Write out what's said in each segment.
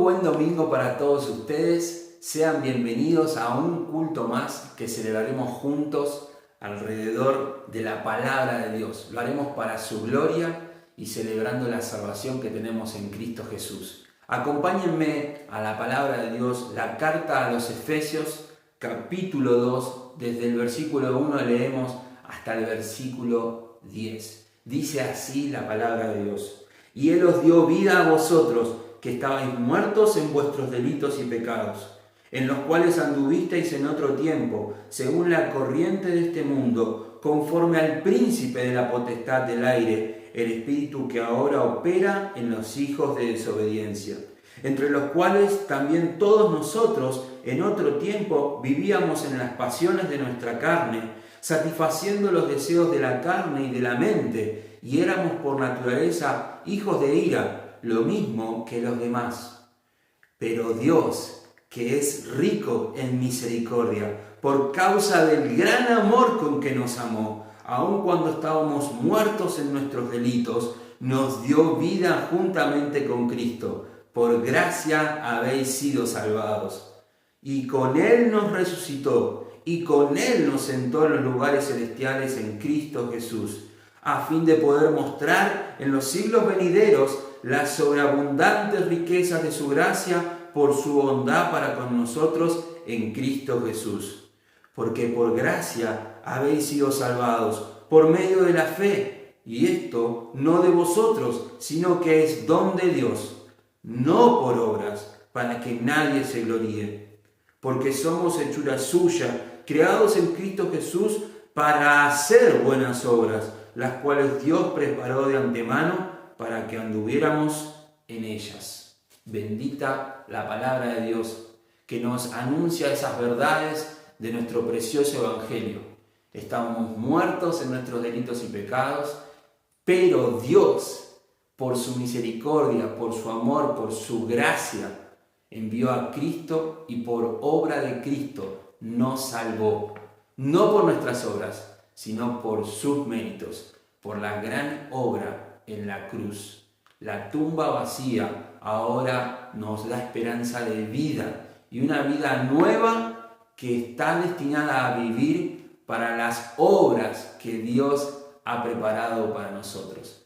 buen domingo para todos ustedes. Sean bienvenidos a un culto más que celebraremos juntos alrededor de la palabra de Dios. Lo haremos para su gloria y celebrando la salvación que tenemos en Cristo Jesús. Acompáñenme a la palabra de Dios, la carta a los Efesios, capítulo 2, desde el versículo 1 leemos hasta el versículo 10. Dice así la palabra de Dios: y Él os dio vida a vosotros, que estabais muertos en vuestros delitos y pecados, en los cuales anduvisteis en otro tiempo, según la corriente de este mundo, conforme al príncipe de la potestad del aire, el espíritu que ahora opera en los hijos de desobediencia, entre los cuales también todos nosotros en otro tiempo vivíamos en las pasiones de nuestra carne, satisfaciendo los deseos de la carne y de la mente, y éramos por naturaleza hijos de ira, lo mismo que los demás. Pero Dios, que es rico en misericordia, por causa del gran amor con que nos amó, aun cuando estábamos muertos en nuestros delitos, nos dio vida juntamente con Cristo. Por gracia habéis sido salvados. Y con Él nos resucitó, y con Él nos sentó en los lugares celestiales en Cristo Jesús, a fin de poder mostrar en los siglos venideros las sobreabundantes riquezas de su gracia por su bondad para con nosotros en Cristo Jesús. Porque por gracia habéis sido salvados por medio de la fe, y esto no de vosotros, sino que es don de Dios, no por obras, para que nadie se gloríe. Porque somos hechura suya, creados en Cristo Jesús para hacer buenas obras, las cuales Dios preparó de antemano para que anduviéramos en ellas. Bendita la palabra de Dios, que nos anuncia esas verdades de nuestro precioso Evangelio. Estamos muertos en nuestros delitos y pecados, pero Dios, por su misericordia, por su amor, por su gracia, envió a Cristo y por obra de Cristo nos salvó. No por nuestras obras, sino por sus méritos, por la gran obra en la cruz. La tumba vacía ahora nos da esperanza de vida y una vida nueva que está destinada a vivir para las obras que Dios ha preparado para nosotros.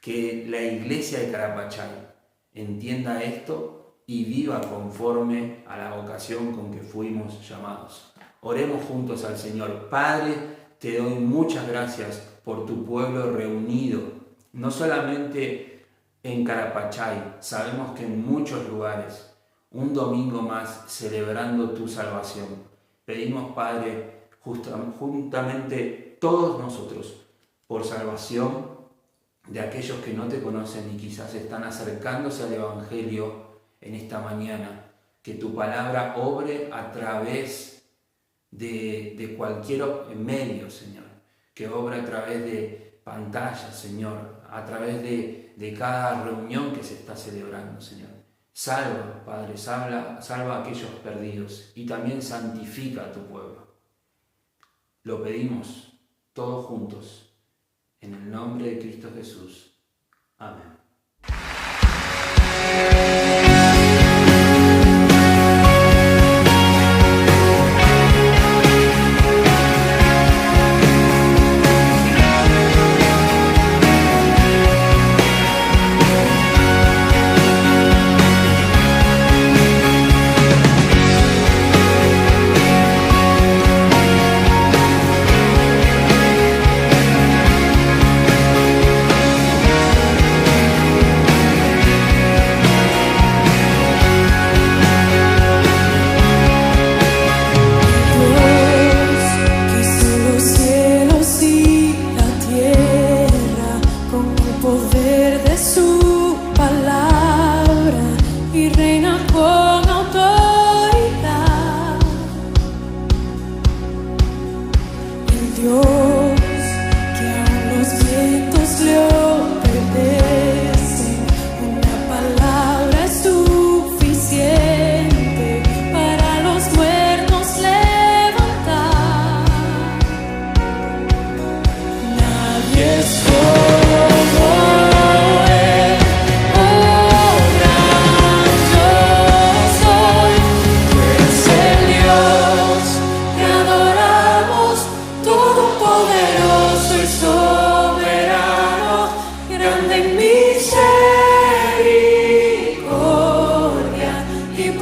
Que la iglesia de Carapachay entienda esto y viva conforme a la vocación con que fuimos llamados. Oremos juntos al Señor. Padre, te doy muchas gracias por tu pueblo reunido, no solamente en Carapachay, sabemos que en muchos lugares, un domingo más celebrando tu salvación. Pedimos, Padre, juntamente todos nosotros, por salvación de aquellos que no te conocen y quizás están acercándose al Evangelio en esta mañana, que tu palabra obre a través de cualquier medio, Señor, que obre a través de pantallas, Señor, a través de cada reunión que se está celebrando, Señor. Salva, Padre, salva a aquellos perdidos y también santifica a tu pueblo. Lo pedimos todos juntos, en el nombre de Cristo Jesús. Amén.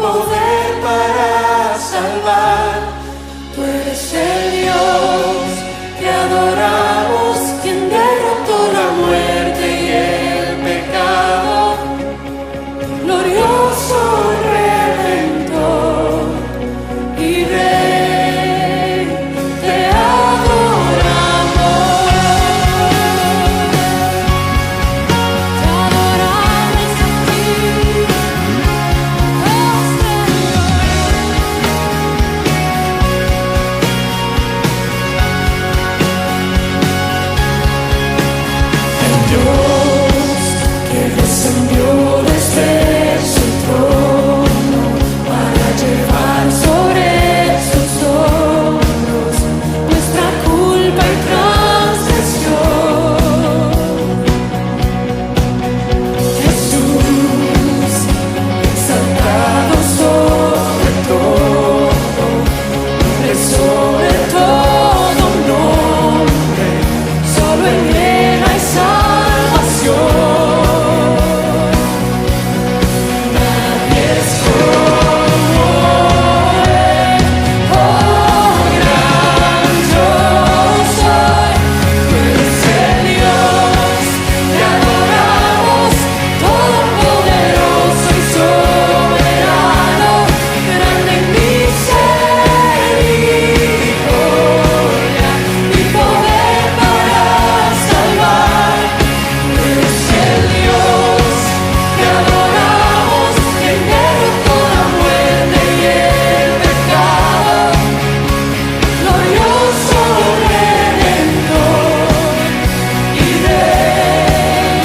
poder para salvar. Tú eres el Dios que adoramos, quien derrotó la muerte y el pecado. Glorioso Redentor y Rey, te adoramos. Te adoramos a ti, oh Señor. El Dios que descendió desde su trono para llevar sobre sus hombros nuestra culpa y transgresión. Jesús, exaltado sobre todo nombre, solo en Él hay salvación. Nadie es como Él, oh gran yo soy. Tú eres el Dios que adoramos, todopoderoso y soberano, grande en misericordia y poder para salvar. Tú eres el Dios que adoramos, quien derrotó la muerte y el pecado. Glorioso Redentor y Rey,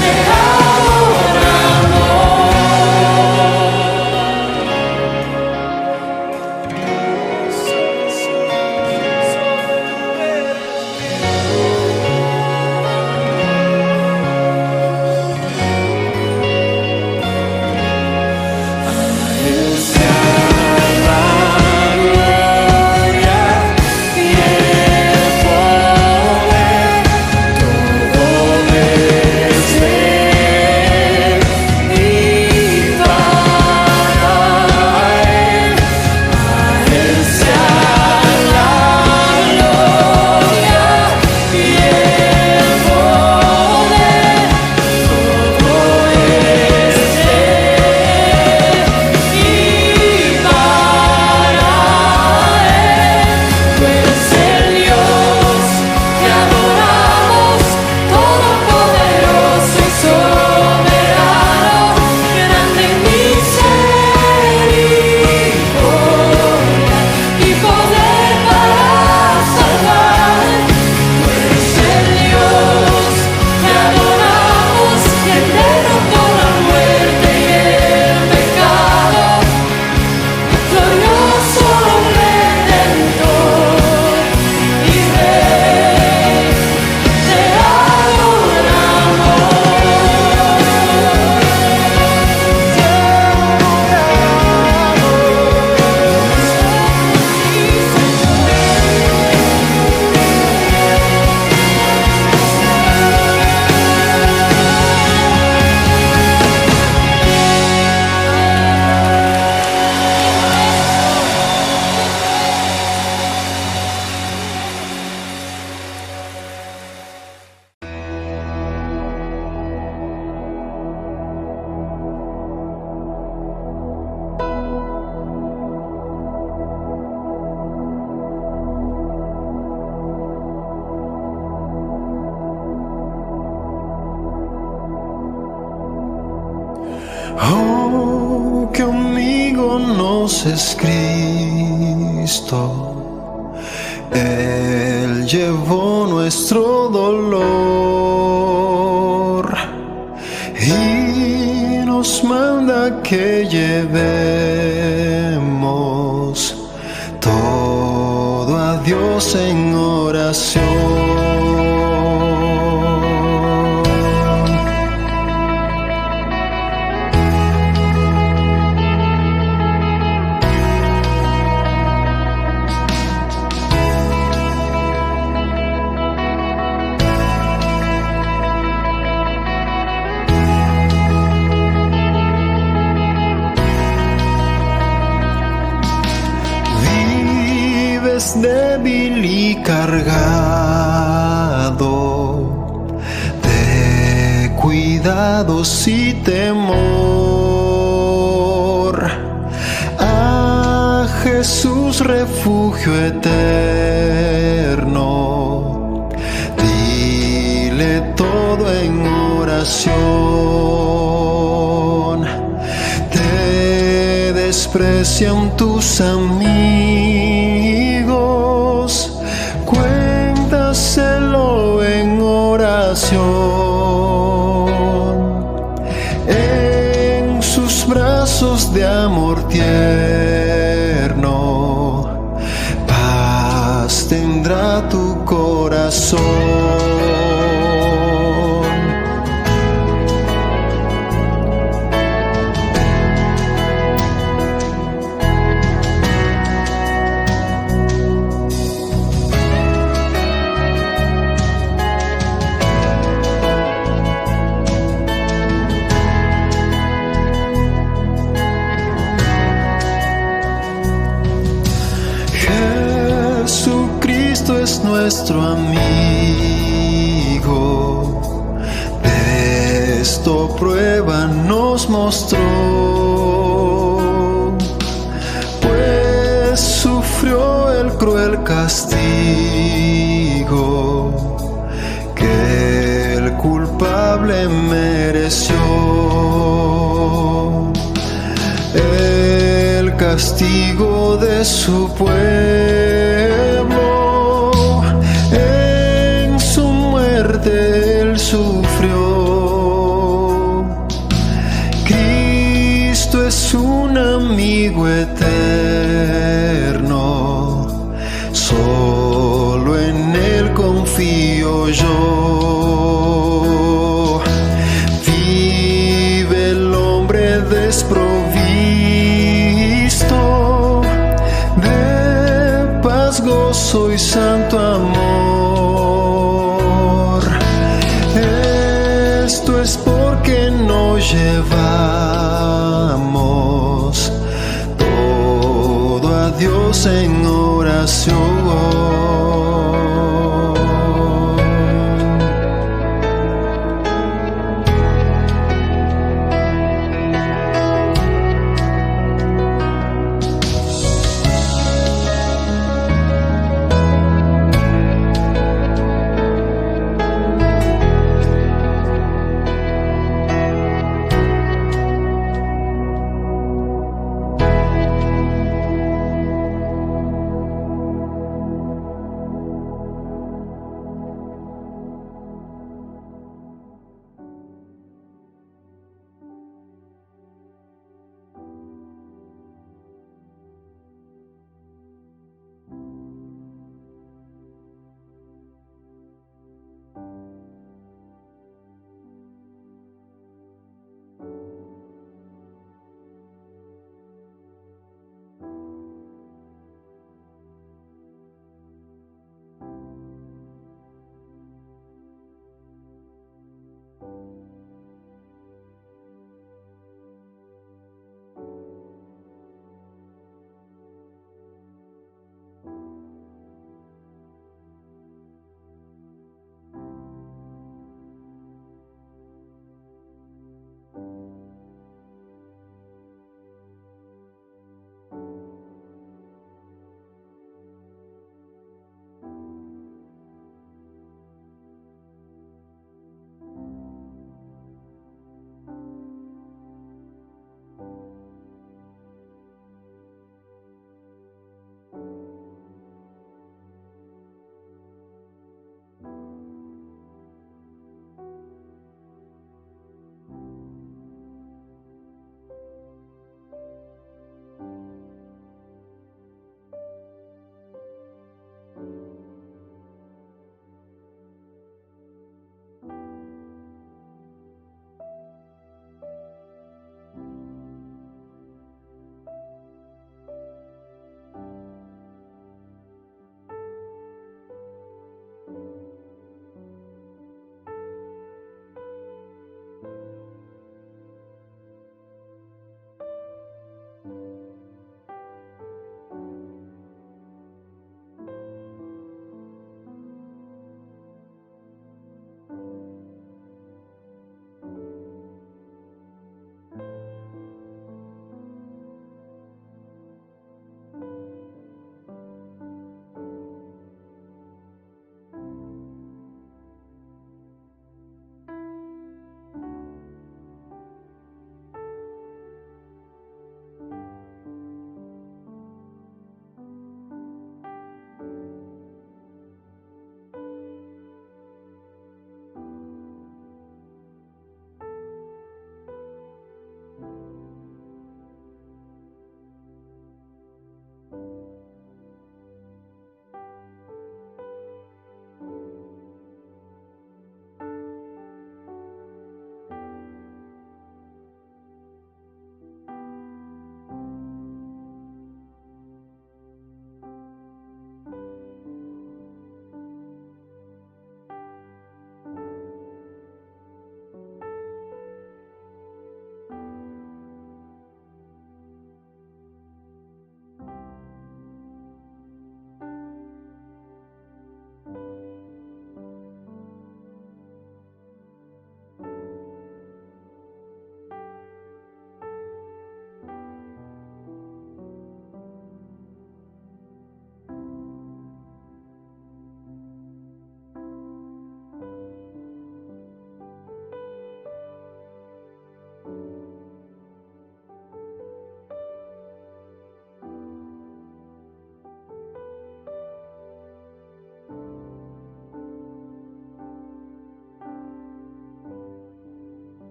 te adoramos. Él sea la gloria y el poder, todo desde Él y para Él. A Él sea la gloria y el poder, todo desde Él y para Él. Tú eres el Dios que adoramos, todopoderoso y soberano, grande en misericordia y poder para salvar. Tú eres el Dios que adoramos, quien derrotó la muerte y el pecado. Glorioso Redentor y Rey, te adoramos. Oh, que amigo nos es Cristo. Él llevó nuestro dolor y nos manda que llevemos todo a Dios en oración. es débil y cargado de cuidados y temor, a Jesús refugio eterno, dile todo en oración. Te desprecian tus amigos, cuéntaselo en oración. En sus brazos de amor tierno, paz tendrá tu corazón. Jesucristo es nuestro amigo, de esto prueba nos mostró, pues sufrió el cruel castigo que el culpable mereció. El castigo de su pueblo, en su muerte él sufrió. Cristo es un amigo eterno, solo en él confío yo. Vive el hombre desprovisto de paz, gozo y santo amor. Esto es porque nos llevamos todo a Dios en oración.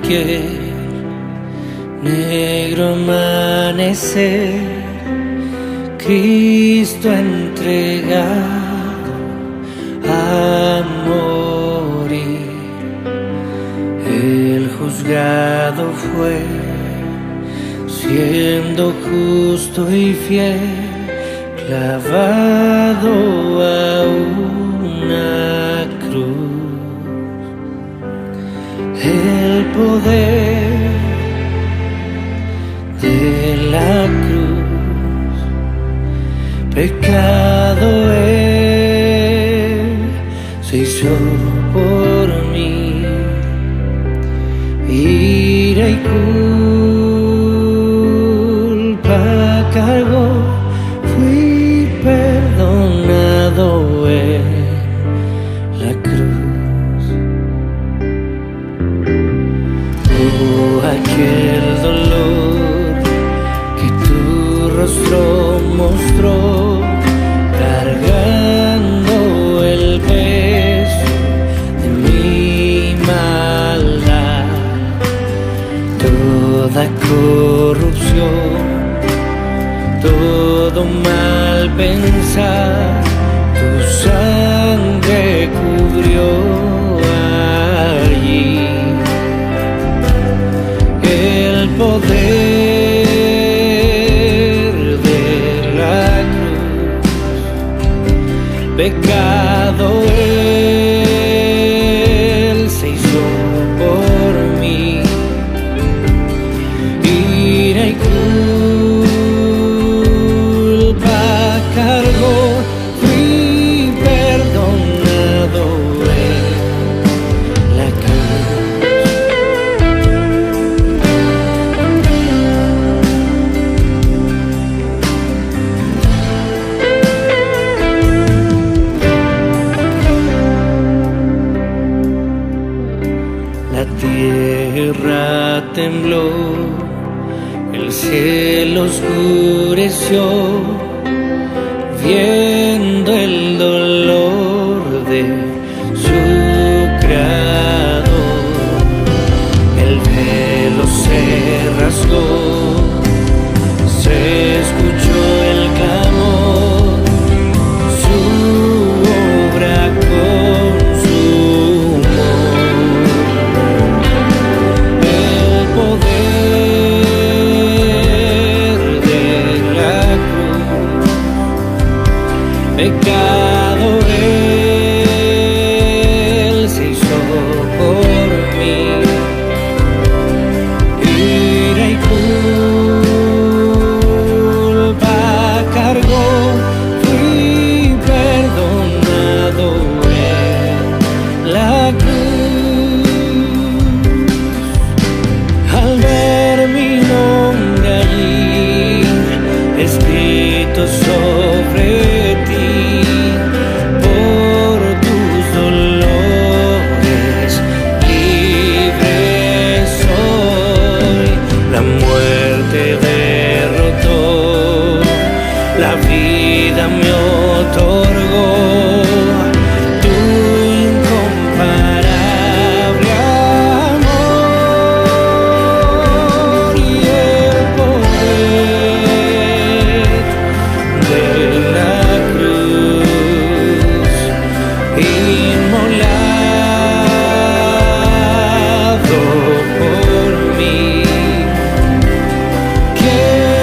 cualquier negro amanecer, Cristo entregado a morir. El juzgado fue, siendo justo y fiel, clavado a una cruz. El poder de la cruz, pecado Él se hizo por mí, ira y culpa cargó, fui perdonado en la cruz. Oh, aquel dolor que tu rostro mostró, cargando el peso de mi maldad. Toda corrupción, todo mal pensar, tu sangre cubrió allí. El poder de la cruz, pecado Él se hizo por mí, ira y culpa cargó, fui perdonado en la cruz. La tierra tembló, el cielo oscureció, viendo el dolor de su creador. El velo se rasgó, se escuchó el clamor, su obra consumó. El poder de la cruz, pecado Él se hizo por mí, ira y culpa cargó, fui perdonado en la cruz. Al ver mi nombre allí escrito sobre ti, por tus dolores libre soy. La muerte derrotó, la vida me otorgó tu incomparable amor y el poder de la cruz, inmolado por mí. Qué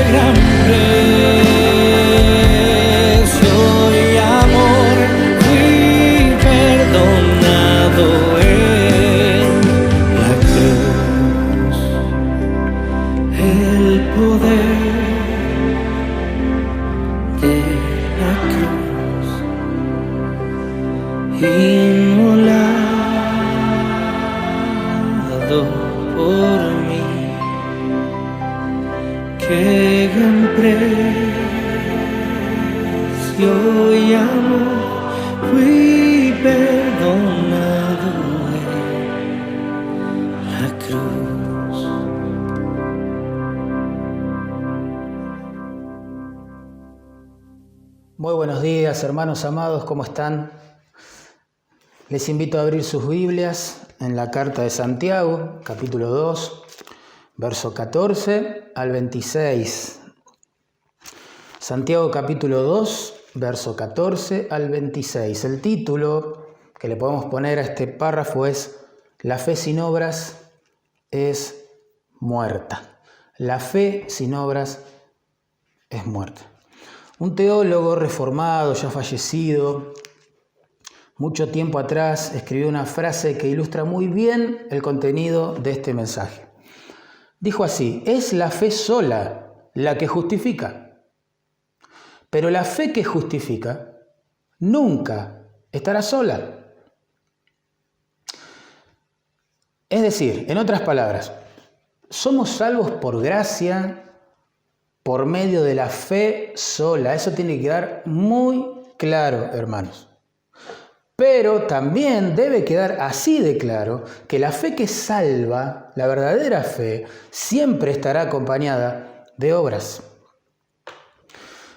gran precio y amor, fui perdonado en la cruz. El poder de la cruz, inmolado por mí. Qué gran precio y amor, fui perdonado en la cruz. Muy buenos días, hermanos amados, ¿cómo están? Les invito a abrir sus Biblias en la carta de Santiago, capítulo 2, verso 14 al 26. Santiago capítulo 2, verso 14 al 26. El título que le podemos poner a este párrafo es La fe sin obras es muerta. La fe sin obras es muerta. Un teólogo reformado, ya fallecido, mucho tiempo atrás, escribió una frase que ilustra muy bien el contenido de este mensaje. Dijo así: es la fe sola la que justifica, pero la fe que justifica nunca estará sola. Es decir, en otras palabras, somos salvos por gracia, por medio de la fe sola. Eso tiene que quedar muy claro, hermanos. Pero también debe quedar así de claro que la fe que salva, la verdadera fe, siempre estará acompañada de obras.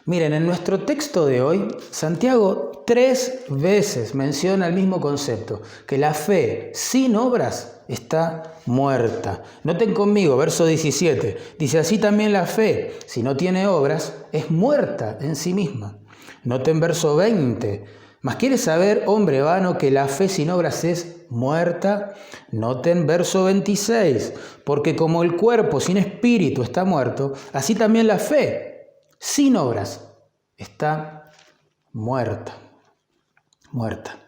Miren, en nuestro texto de hoy, Santiago 3 veces menciona el mismo concepto, que la fe sin obras está muerta. Noten conmigo, verso 17, dice: así también la fe, si no tiene obras, es muerta en sí misma. Noten verso 20, mas ¿quieres saber, hombre vano, que la fe sin obras es muerta? Noten verso 26, porque como el cuerpo sin espíritu está muerto, así también la fe sin obras está muerta. Muerta.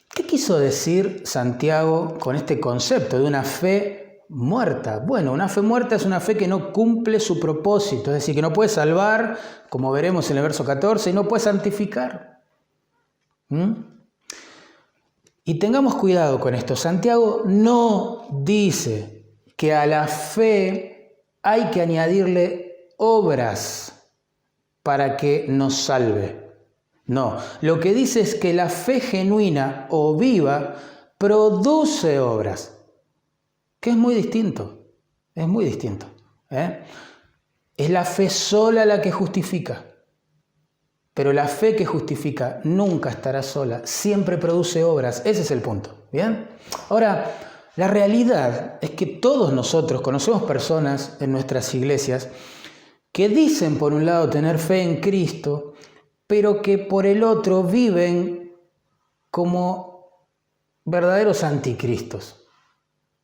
¿Qué quiso decir Santiago con este concepto de una fe muerta? Bueno, una fe muerta es una fe que no cumple su propósito, es decir, que no puede salvar, como veremos en el verso 14, y no puede santificar. Y tengamos cuidado con esto. Santiago no dice que a la fe hay que añadirle obras para que nos salve. No, lo que dice es que la fe genuina o viva produce obras, que es muy distinto, es muy distinto. Es la fe sola la que justifica, pero la fe que justifica nunca estará sola, siempre produce obras, ese es el punto, ¿bien? Ahora, la realidad es que todos nosotros conocemos personas en nuestras iglesias que dicen por un lado tener fe en Cristo, pero que por el otro viven como verdaderos anticristos,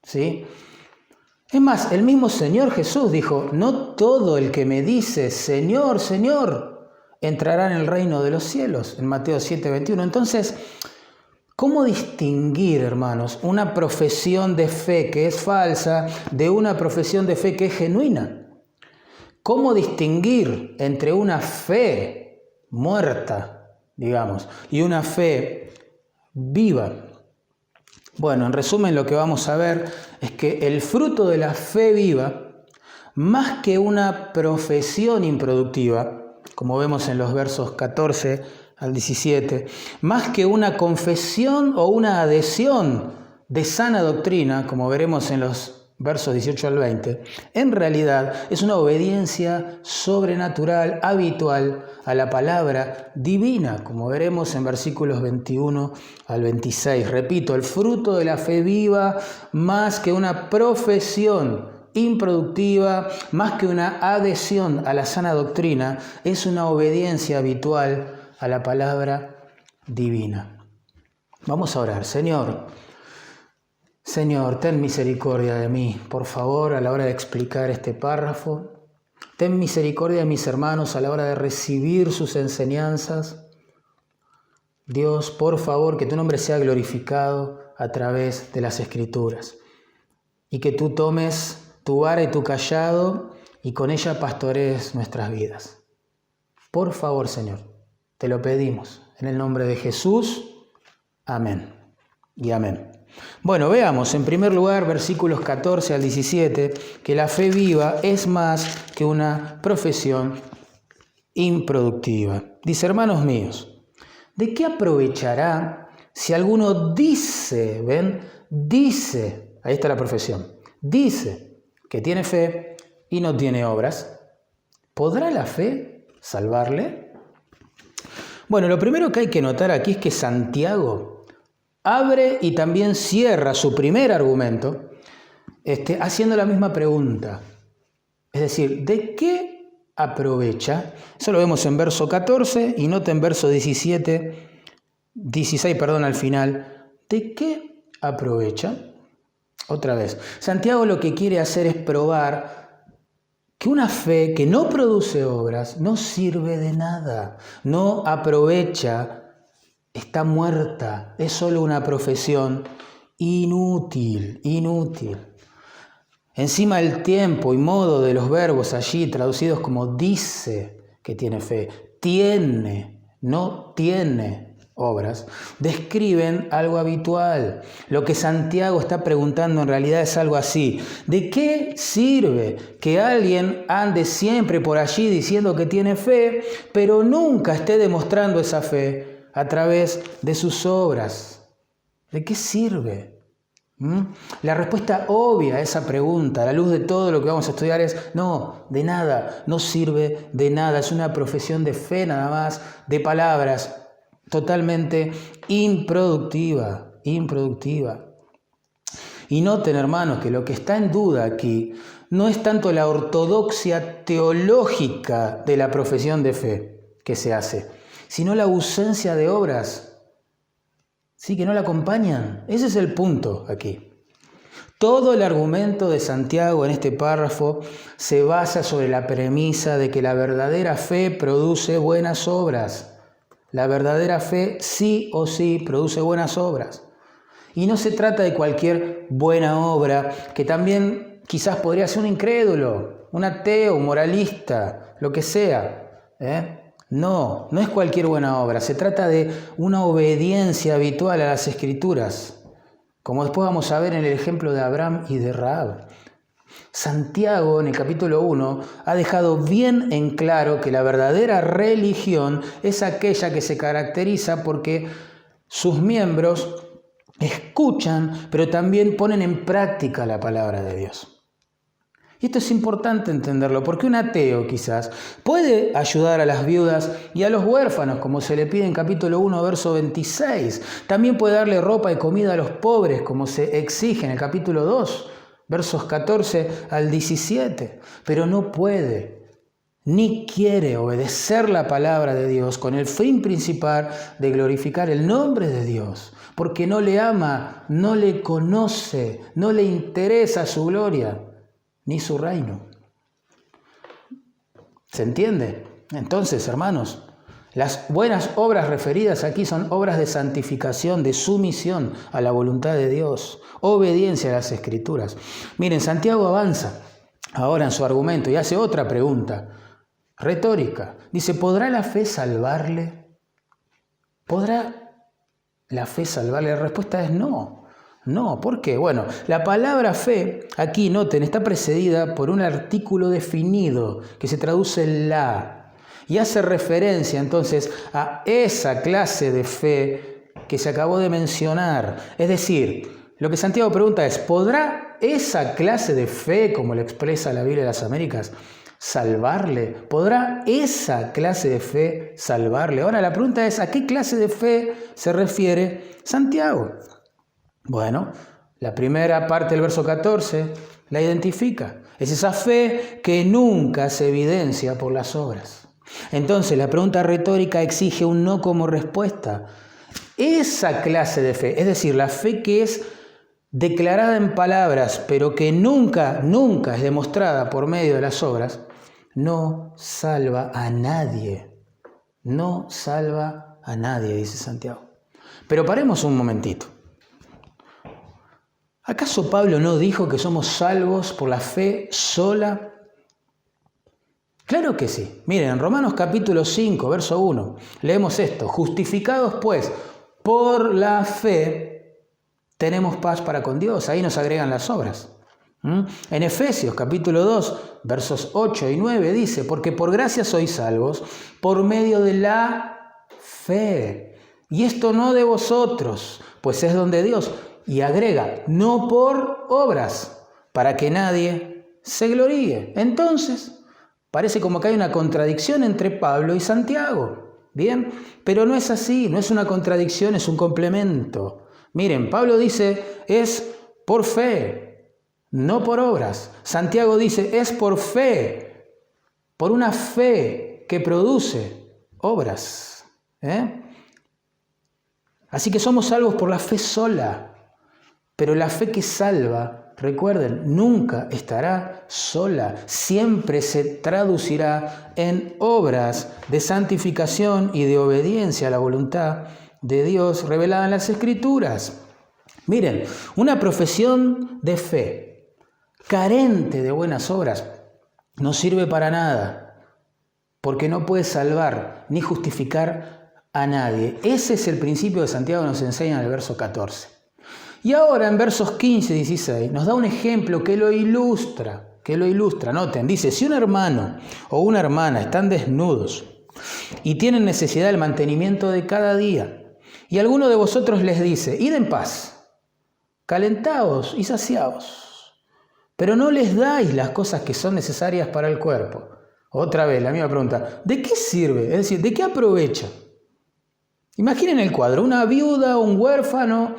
¿sí? Es más, el mismo Señor Jesús dijo: no todo el que me dice Señor, Señor, entrará en el reino de los cielos, en Mateo 7:21. Entonces, ¿cómo distinguir, hermanos, una profesión de fe que es falsa de una profesión de fe que es genuina? ¿Cómo distinguir entre una fe muerta, digamos, y una fe viva? Bueno, en resumen, lo que vamos a ver es que el fruto de la fe viva, más que una profesión improductiva, como vemos en los versos 14 al 17, más que una confesión o una adhesión de sana doctrina, como veremos en los versos 18 al 20, en realidad es una obediencia sobrenatural, habitual a la palabra divina, como veremos en versículos 21 al 26. Repito, el fruto de la fe viva, más que una profesión improductiva, más que una adhesión a la sana doctrina, es una obediencia habitual a la palabra divina. Vamos a orar. Señor, ten misericordia de mí, por favor, a la hora de explicar este párrafo. Ten misericordia de mis hermanos a la hora de recibir sus enseñanzas. Dios, por favor, que tu nombre sea glorificado a través de las Escrituras. Y que tú tomes tu vara y tu cayado y con ella pastorees nuestras vidas. Por favor, Señor, te lo pedimos. En el nombre de Jesús. Amén y amén. Bueno, veamos en primer lugar versículos 14 al 17, que la fe viva es más que una profesión improductiva. Dice: hermanos míos, ¿de qué aprovechará si alguno dice, dice, ahí está la profesión, dice que tiene fe y no tiene obras? ¿Podrá la fe salvarle? Bueno, lo primero que hay que notar aquí es que Santiago abre y también cierra su primer argumento haciendo la misma pregunta. Es decir, ¿de qué aprovecha? Eso lo vemos en verso 14 y nota en verso 16 al final. ¿De qué aprovecha? Otra vez, Santiago lo que quiere hacer es probar que una fe que no produce obras no sirve de nada, no aprovecha, está muerta, es solo una profesión inútil. Encima el tiempo y modo de los verbos allí traducidos como dice que tiene fe, tiene, no tiene obras, describen algo habitual. Lo que Santiago está preguntando en realidad es algo así. ¿De qué sirve que alguien ande siempre por allí diciendo que tiene fe, pero nunca esté demostrando esa fe a través de sus obras? ¿De qué sirve? La respuesta obvia a esa pregunta, a la luz de todo lo que vamos a estudiar, es no, de nada, no sirve de nada. Es una profesión de fe nada más, de palabras, totalmente improductiva. Y noten, hermanos, que lo que está en duda aquí no es tanto la ortodoxia teológica de la profesión de fe que se hace, sino la ausencia de obras, sí, que no la acompañan. Ese es el punto aquí. Todo el argumento de Santiago en este párrafo se basa sobre la premisa de que la verdadera fe produce buenas obras. La verdadera fe sí o sí produce buenas obras. Y no se trata de cualquier buena obra, que también quizás podría ser un incrédulo, un ateo, un moralista, lo que sea. No es cualquier buena obra. Se trata de una obediencia habitual a las Escrituras, como después vamos a ver en el ejemplo de Abraham y de Rahab. Santiago, en el capítulo 1, ha dejado bien en claro que la verdadera religión es aquella que se caracteriza porque sus miembros escuchan, pero también ponen en práctica la palabra de Dios. Y esto es importante entenderlo, porque un ateo quizás puede ayudar a las viudas y a los huérfanos, como se le pide en capítulo 1, verso 26. También puede darle ropa y comida a los pobres, como se exige en el capítulo 2, versos 14 al 17, pero no puede ni quiere obedecer la palabra de Dios con el fin principal de glorificar el nombre de Dios, porque no le ama, no le conoce, no le interesa su gloria ni su reino. ¿Se entiende? Entonces, hermanos, las buenas obras referidas aquí son obras de santificación, de sumisión a la voluntad de Dios, obediencia a las Escrituras. Miren, Santiago avanza ahora en su argumento y hace otra pregunta retórica. Dice, ¿podrá la fe salvarle? ¿Podrá la fe salvarle? La respuesta es no. No, ¿por qué? Bueno, la palabra fe, aquí noten, está precedida por un artículo definido que se traduce la. Y hace referencia entonces a esa clase de fe que se acabó de mencionar. Es decir, lo que Santiago pregunta es, ¿podrá esa clase de fe, como lo expresa la Biblia de las Américas, salvarle? ¿Podrá esa clase de fe salvarle? Ahora la pregunta es, ¿a qué clase de fe se refiere Santiago? Bueno, la primera parte del verso 14 la identifica. Es esa fe que nunca se evidencia por las obras. Entonces la pregunta retórica exige un no como respuesta. Esa clase de fe, es decir, la fe que es declarada en palabras, pero que nunca es demostrada por medio de las obras, no salva a nadie. No salva a nadie, dice Santiago. Pero paremos un momentito. ¿Acaso Pablo no dijo que somos salvos por la fe sola? Claro que sí. Miren, en Romanos capítulo 5, verso 1, leemos esto. Justificados pues por la fe, tenemos paz para con Dios. Ahí nos agregan las obras. En Efesios capítulo 2, versos 8 y 9 dice, porque por gracia sois salvos por medio de la fe. Y esto no de vosotros, pues es don de Dios. Y agrega, no por obras, para que nadie se gloríe. Entonces, parece como que hay una contradicción entre Pablo y Santiago. Bien, pero no es así, no es una contradicción, es un complemento. Miren, Pablo dice, es por fe, no por obras. Santiago dice, es por fe, por una fe que produce obras. Así que somos salvos por la fe sola, pero la fe que salva, recuerden, nunca estará sola, siempre se traducirá en obras de santificación y de obediencia a la voluntad de Dios revelada en las Escrituras. Miren, una profesión de fe carente de buenas obras no sirve para nada, porque no puede salvar ni justificar a nadie. Ese es el principio que Santiago nos enseña en el verso 14. Y ahora en versos 15 y 16 nos da un ejemplo que lo ilustra. Noten, dice, si un hermano o una hermana están desnudos y tienen necesidad del mantenimiento de cada día, y alguno de vosotros les dice, id en paz, calentaos y saciaos, pero no les dais las cosas que son necesarias para el cuerpo. Otra vez, la misma pregunta, ¿de qué sirve? Es decir, ¿de qué aprovecha? Imaginen el cuadro, una viuda o un huérfano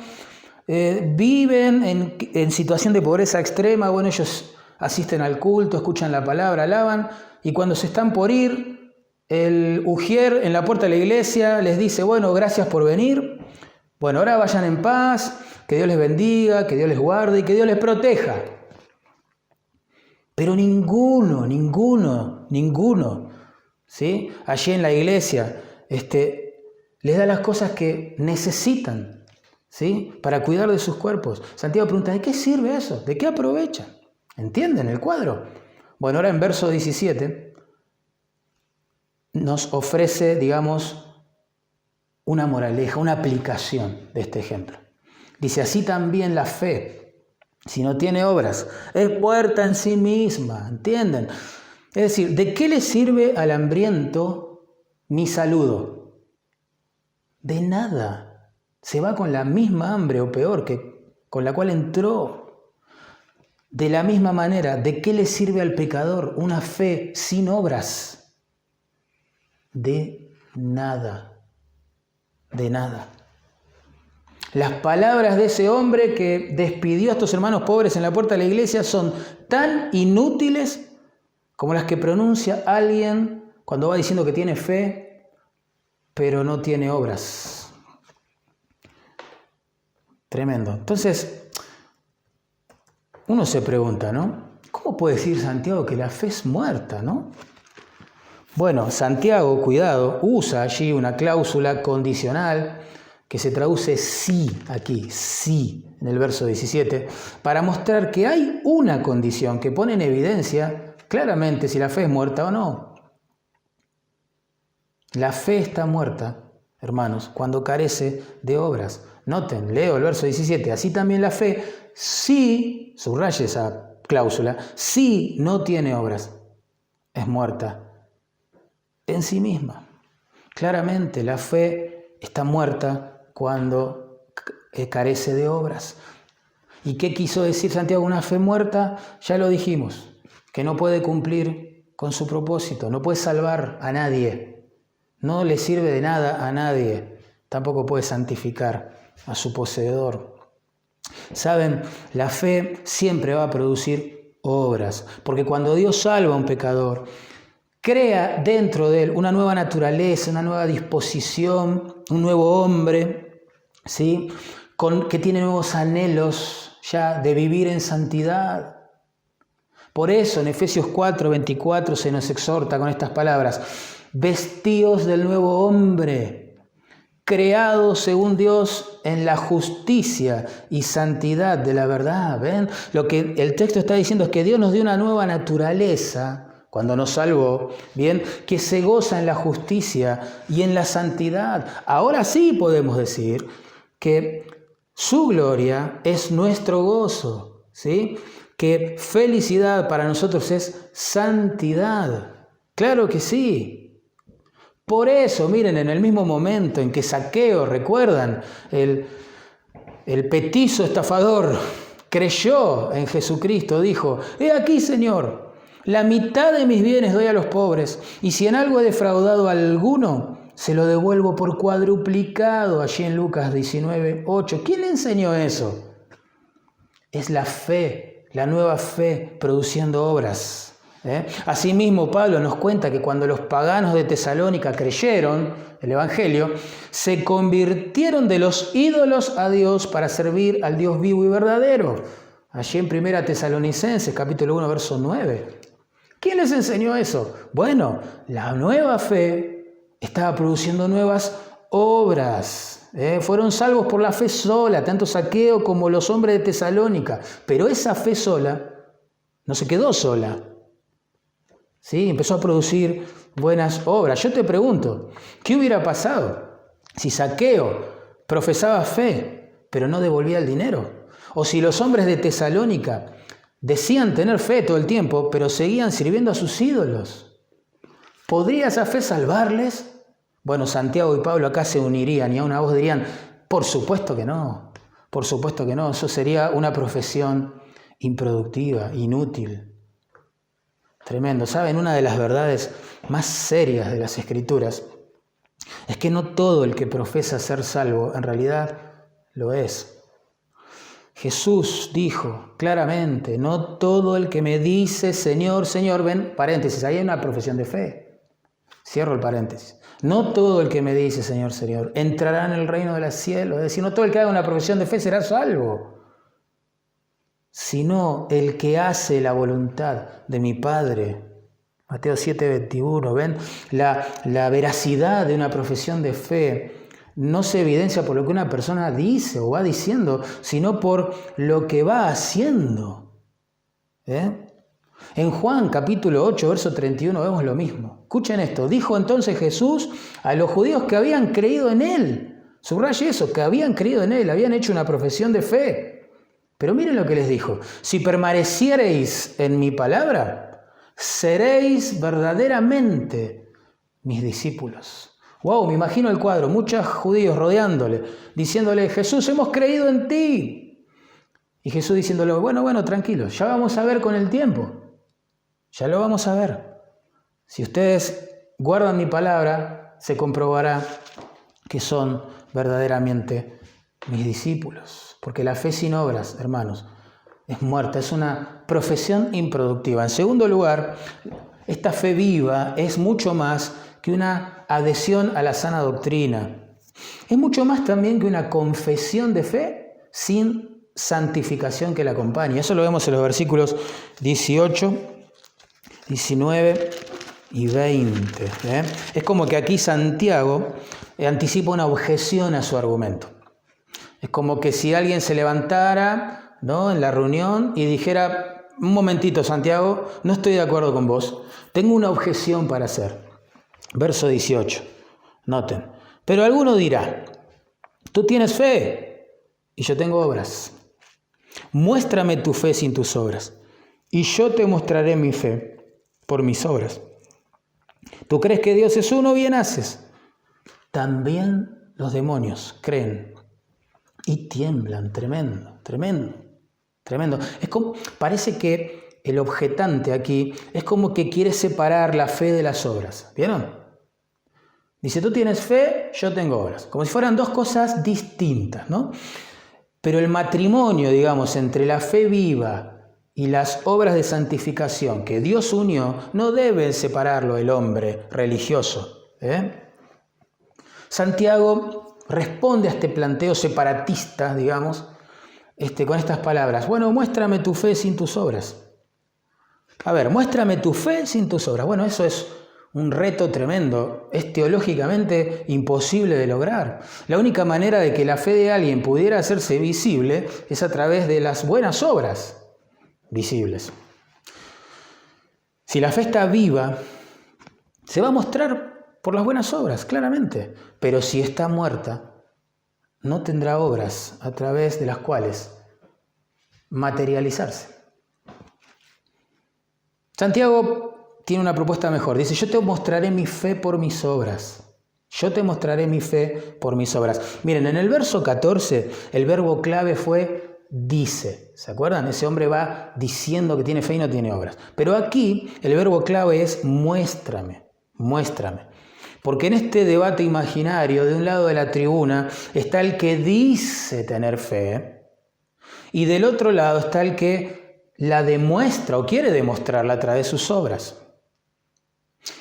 viven en situación de pobreza extrema. Bueno, ellos asisten al culto, escuchan la palabra, alaban, y cuando se están por ir, el ujier en la puerta de la iglesia les dice, bueno, gracias por venir, bueno, ahora vayan en paz, que Dios les bendiga, que Dios les guarde y que Dios les proteja. Pero ninguno, ¿sí? Allí en la iglesia les da las cosas que necesitan, ¿sí? Para cuidar de sus cuerpos. Santiago pregunta, ¿de qué sirve eso? ¿De qué aprovechan? ¿Entienden el cuadro? Bueno, ahora en verso 17 nos ofrece, digamos, una moraleja, una aplicación de este ejemplo. Dice, así también la fe, si no tiene obras, es muerta en sí misma, ¿entienden? Es decir, ¿de qué le sirve al hambriento mi saludo? De nada. Se va con la misma hambre o peor que con la cual entró. De la misma manera, ¿de qué le sirve al pecador una fe sin obras? De nada. De nada. Las palabras de ese hombre que despidió a estos hermanos pobres en la puerta de la iglesia son tan inútiles como las que pronuncia alguien cuando va diciendo que tiene fe, pero no tiene obras. Tremendo. Entonces, uno se pregunta, ¿no? ¿Cómo puede decir Santiago que la fe es muerta, no? Bueno, Santiago, cuidado, usa allí una cláusula condicional que se traduce sí aquí, sí, en el verso 17, para mostrar que hay una condición que pone en evidencia claramente si la fe es muerta o no. La fe está muerta, hermanos, cuando carece de obras. Noten, leo el verso 17, así también la fe, sí, subraye esa cláusula, sí no tiene obras, es muerta en sí misma. Claramente la fe está muerta cuando carece de obras. ¿Y qué quiso decir Santiago? Una fe muerta, ya lo dijimos, que no puede cumplir con su propósito, no puede salvar a nadie, no le sirve de nada a nadie, tampoco puede santificar a su poseedor. Saben, la fe siempre va a producir obras, porque cuando Dios salva a un pecador, crea dentro de él una nueva naturaleza, una nueva disposición, un nuevo hombre, ¿sí? Que tiene nuevos anhelos ya de vivir en santidad. Por eso en Efesios 4:24 se nos exhorta con estas palabras, vestíos del nuevo hombre, creado según Dios en la justicia y santidad de la verdad. ¿Ven? Lo que el texto está diciendo es que Dios nos dio una nueva naturaleza cuando nos salvó, bien, que se goza en la justicia y en la santidad. Ahora sí podemos decir que su gloria es nuestro gozo, ¿sí? Que felicidad para nosotros es santidad. Claro que sí. Por eso, miren, en el mismo momento en que Zaqueo, recuerdan, el petizo estafador creyó en Jesucristo, dijo, he aquí, Señor, la mitad de mis bienes doy a los pobres, y si en algo he defraudado a alguno, se lo devuelvo por cuadruplicado, allí en Lucas 19:8. ¿Quién le enseñó eso? Es la fe, la nueva fe produciendo obras. Asimismo, Pablo nos cuenta que cuando los paganos de Tesalónica creyeron el Evangelio, se convirtieron de los ídolos a Dios para servir al Dios vivo y verdadero. Allí en 1 Tesalonicenses, capítulo 1, verso 9. ¿Quién les enseñó eso? Bueno, la nueva fe estaba produciendo nuevas obras. Fueron salvos por la fe sola, tanto Zaqueo como los hombres de Tesalónica. Pero esa fe sola no se quedó sola. ¿Sí? Empezó a producir buenas obras. Yo te pregunto, ¿qué hubiera pasado si Zaqueo profesaba fe, pero no devolvía el dinero? O si los hombres de Tesalónica decían tener fe todo el tiempo, pero seguían sirviendo a sus ídolos. ¿Podría esa fe salvarles? Bueno, Santiago y Pablo acá se unirían y a una voz dirían, por supuesto que no, por supuesto que no. Eso sería una profesión improductiva, inútil. Tremendo. ¿Saben? Una de las verdades más serias de las Escrituras es que no todo el que profesa ser salvo en realidad lo es. Jesús dijo claramente, no todo el que me dice Señor, Señor, ven, paréntesis, ahí hay una profesión de fe. Cierro el paréntesis. No todo el que me dice Señor, Señor, entrará en el reino de los cielos. Es decir, no todo el que haga una profesión de fe será salvo, sino el que hace la voluntad de mi Padre. Mateo 7:21, ¿ven? La veracidad de una profesión de fe no se evidencia por lo que una persona dice o va diciendo, sino por lo que va haciendo. En Juan capítulo 8, verso 31 vemos lo mismo. Escuchen esto. Dijo entonces Jesús a los judíos que habían creído en Él. Subraye eso, que habían creído en Él, habían hecho una profesión de fe. Pero miren lo que les dijo. Si permaneciereis en mi palabra, seréis verdaderamente mis discípulos. Wow, me imagino el cuadro, muchos judíos rodeándole, diciéndole, Jesús, hemos creído en ti. Y Jesús diciéndole, bueno, tranquilos, ya vamos a ver con el tiempo. Ya lo vamos a ver. Si ustedes guardan mi palabra, se comprobará que son verdaderamente mis discípulos. Porque la fe sin obras, hermanos, es muerta, es una profesión improductiva. En segundo lugar, esta fe viva es mucho más que una adhesión a la sana doctrina. Es mucho más también que una confesión de fe sin santificación que la acompañe. Eso lo vemos en los versículos 18, 19 y 20. Es como que aquí Santiago anticipa una objeción a su argumento. Es como que si alguien se levantara, ¿no?, en la reunión y dijera, un momentito Santiago, no estoy de acuerdo con vos, tengo una objeción para hacer. Verso 18, noten, pero alguno dirá, tú tienes fe y yo tengo obras. Muéstrame tu fe sin tus obras y yo te mostraré mi fe por mis obras. ¿Tú crees que Dios es uno? Bien haces. También los demonios creen y tiemblan. Tremendo. Es como, parece que el objetante aquí es como que quiere separar la fe de las obras. ¿Vieron? Dice, tú tienes fe, yo tengo obras. Como si fueran dos cosas distintas, ¿no? Pero el matrimonio, digamos, entre la fe viva y las obras de santificación que Dios unió, no debe separarlo el hombre religioso. Santiago responde a este planteo separatista, digamos, con estas palabras. Bueno, muéstrame tu fe sin tus obras. A ver, muéstrame tu fe sin tus obras. Bueno, eso es un reto tremendo. Es teológicamente imposible de lograr. La única manera de que la fe de alguien pudiera hacerse visible es a través de las buenas obras visibles. Si la fe está viva, se va a mostrar por las buenas obras, claramente. Pero si está muerta, no tendrá obras a través de las cuales materializarse. Santiago tiene una propuesta mejor. Dice, yo te mostraré mi fe por mis obras. Yo te mostraré mi fe por mis obras. Miren, en el verso 14, el verbo clave fue dice. ¿Se acuerdan? Ese hombre va diciendo que tiene fe y no tiene obras. Pero aquí el verbo clave es muéstrame. Muéstrame. Porque en este debate imaginario, de un lado de la tribuna, está el que dice tener fe, y del otro lado está el que la demuestra o quiere demostrarla a través de sus obras.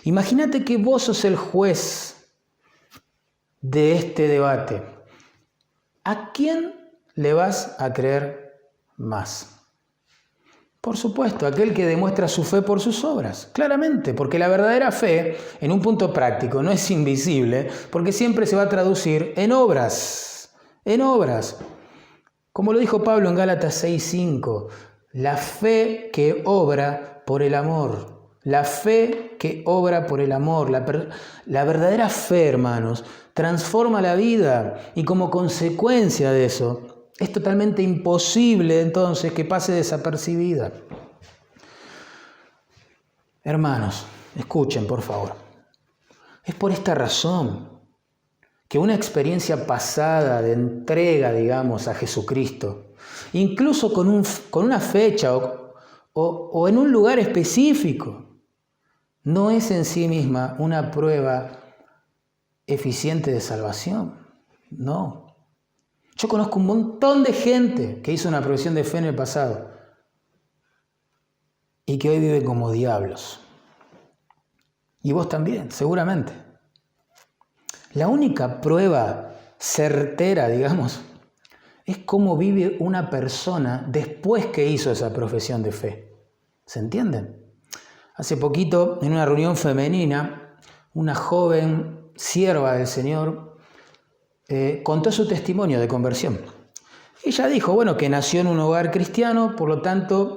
Imagínate que vos sos el juez de este debate. ¿A quién le vas a creer más? Por supuesto, aquel que demuestra su fe por sus obras, claramente, porque la verdadera fe, en un punto práctico, no es invisible, porque siempre se va a traducir en obras, Como lo dijo Pablo en Gálatas 6:5, la fe que obra por el amor, la fe que obra por el amor, la verdadera fe, hermanos, transforma la vida y como consecuencia de eso, es totalmente imposible entonces que pase desapercibida. Hermanos, escuchen por favor. Es por esta razón que una experiencia pasada de entrega, digamos, a Jesucristo, incluso con una fecha o en un lugar específico, no es en sí misma una prueba eficiente de salvación. No. Yo conozco un montón de gente que hizo una profesión de fe en el pasado y que hoy vive como diablos. Y vos también, seguramente. La única prueba certera, digamos, es cómo vive una persona después que hizo esa profesión de fe. ¿Se entienden? Hace poquito, en una reunión femenina, una joven sierva del Señor contó su testimonio de conversión. Ella dijo, bueno, que nació en un hogar cristiano, por lo tanto,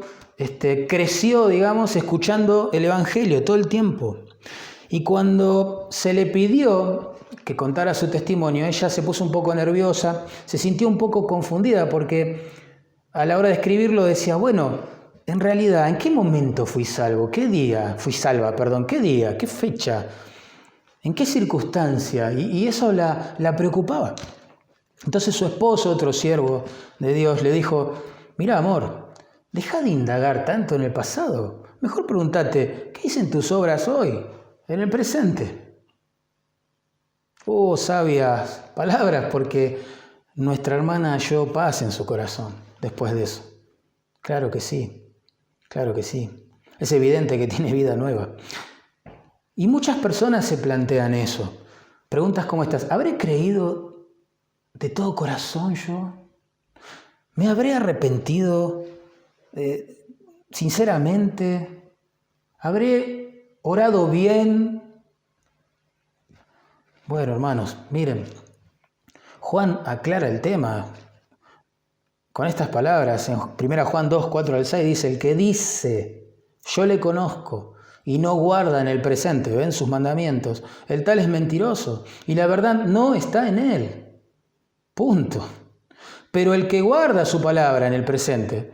creció, digamos, escuchando el Evangelio todo el tiempo. Y cuando se le pidió que contara su testimonio, ella se puso un poco nerviosa, se sintió un poco confundida porque a la hora de escribirlo decía, bueno, en realidad, ¿en qué momento fui salvo? ¿Qué día fui salva? ¿Qué día? ¿Qué fecha? ¿En qué circunstancia? Y eso la preocupaba. Entonces su esposo, otro siervo de Dios, le dijo, mira amor, deja de indagar tanto en el pasado. Mejor pregúntate, ¿qué dicen tus obras hoy, en el presente? Sabias palabras, porque nuestra hermana halló paz en su corazón después de eso. Claro que sí, claro que sí. Es evidente que tiene vida nueva. Y muchas personas se plantean eso. Preguntas como estas, ¿habré creído de todo corazón yo? ¿Me habré arrepentido sinceramente? ¿Habré orado bien? Bueno, hermanos, miren, Juan aclara el tema con estas palabras. En 1 Juan 2, 4-6 dice, el que dice, yo le conozco, y no guarda en el presente, ven sus mandamientos, el tal es mentiroso y la verdad no está en él. Punto. Pero el que guarda su palabra en el presente,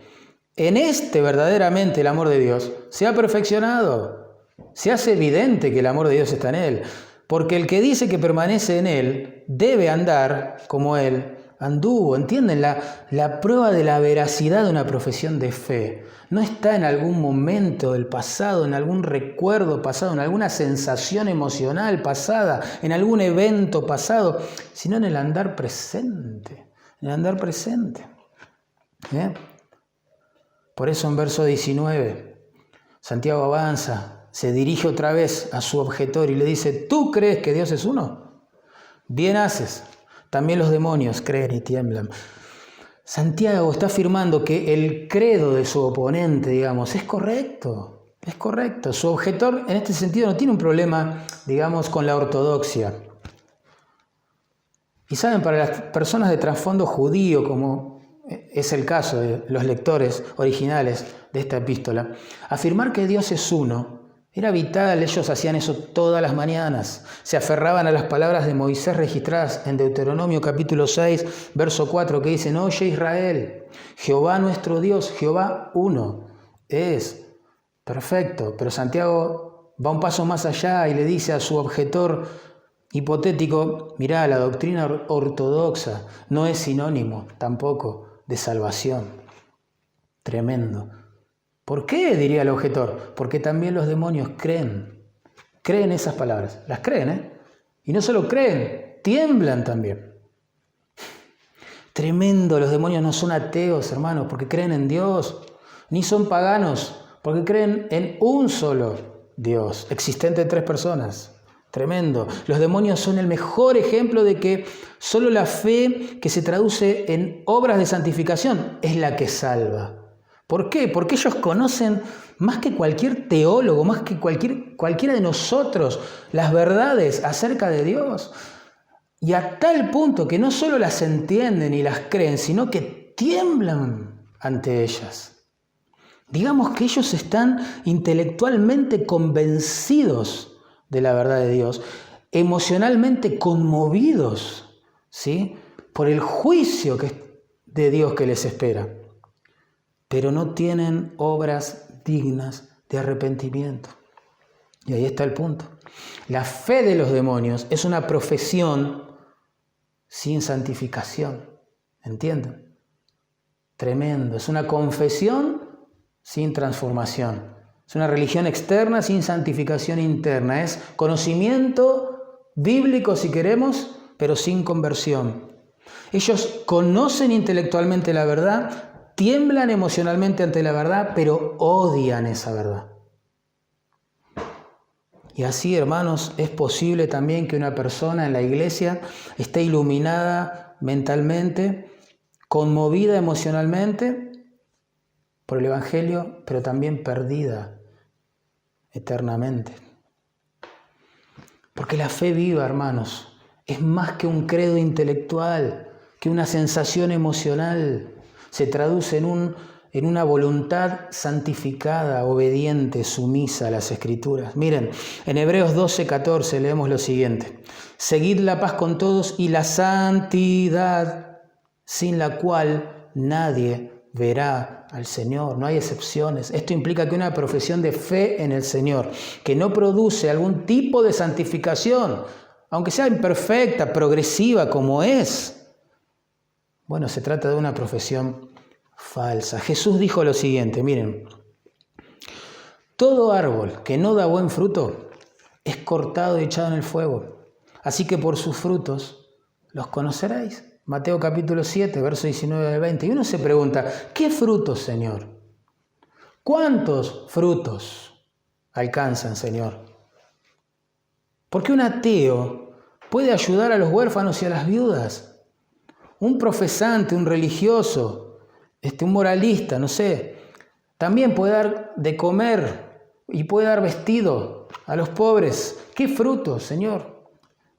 en verdaderamente el amor de Dios se ha perfeccionado. Se hace evidente que el amor de Dios está en él, porque el que dice que permanece en él debe andar como él anduvo. ¿Entienden? La prueba de la veracidad de una profesión de fe no está en algún momento del pasado, en algún recuerdo pasado, en alguna sensación emocional pasada, en algún evento pasado, sino en el andar presente. En el andar presente. Por eso en verso 19, Santiago avanza, se dirige otra vez a su objetor y le dice, ¿tú crees que Dios es uno? Bien haces. También los demonios creen y tiemblan. Santiago está afirmando que el credo de su oponente, digamos, es correcto. Es correcto. Su objetor, en este sentido, no tiene un problema, digamos, con la ortodoxia. Y saben, para las personas de trasfondo judío, como es el caso de los lectores originales de esta epístola, afirmar que Dios es uno era vital. Ellos hacían eso todas las mañanas. Se aferraban a las palabras de Moisés registradas en Deuteronomio capítulo 6, verso 4, que dicen, oye Israel, Jehová nuestro Dios, Jehová uno, es perfecto. Pero Santiago va un paso más allá y le dice a su objetor hipotético, mirá, la doctrina ortodoxa no es sinónimo tampoco de salvación. Tremendo. ¿Por qué? Diría el objetor. Porque también los demonios creen esas palabras. Las creen, Y no solo creen, tiemblan también. Tremendo, los demonios no son ateos, hermanos, porque creen en Dios, ni son paganos, porque creen en un solo Dios, existente en 3 personas. Tremendo. Los demonios son el mejor ejemplo de que solo la fe que se traduce en obras de santificación es la que salva. ¿Por qué? Porque ellos conocen más que cualquier teólogo, más que cualquiera de nosotros, las verdades acerca de Dios. Y a tal punto que no solo las entienden y las creen, sino que tiemblan ante ellas. Digamos que ellos están intelectualmente convencidos de la verdad de Dios, emocionalmente conmovidos, ¿sí?, por el juicio de Dios que les espera, pero no tienen obras dignas de arrepentimiento. Y ahí está el punto. La fe de los demonios es una profesión sin santificación. ¿Entienden? Tremendo. Es una confesión sin transformación. Es una religión externa sin santificación interna. Es conocimiento bíblico, si queremos, pero sin conversión. Ellos conocen intelectualmente la verdad, tiemblan emocionalmente ante la verdad, pero odian esa verdad. Y así, hermanos, es posible también que una persona en la iglesia esté iluminada mentalmente, conmovida emocionalmente por el Evangelio, pero también perdida eternamente. Porque la fe viva, hermanos, es más que un credo intelectual, que una sensación emocional. Se traduce en una voluntad santificada, obediente, sumisa a las Escrituras. Miren, en Hebreos 12:14 leemos lo siguiente: seguid la paz con todos y la santidad, sin la cual nadie verá al Señor. No hay excepciones. Esto implica que una profesión de fe en el Señor, que no produce algún tipo de santificación, aunque sea imperfecta, progresiva como es, bueno, se trata de una profesión falsa. Jesús dijo lo siguiente, miren: todo árbol que no da buen fruto es cortado y echado en el fuego. Así que por sus frutos los conoceréis. Mateo capítulo 7, verso 19 al 20. Y uno se pregunta, ¿qué frutos, Señor? ¿Cuántos frutos alcanzan, Señor? Porque un ateo puede ayudar a los huérfanos y a las viudas. Un profesante, un religioso, un moralista, no sé, también puede dar de comer y puede dar vestido a los pobres. ¿Qué frutos, Señor?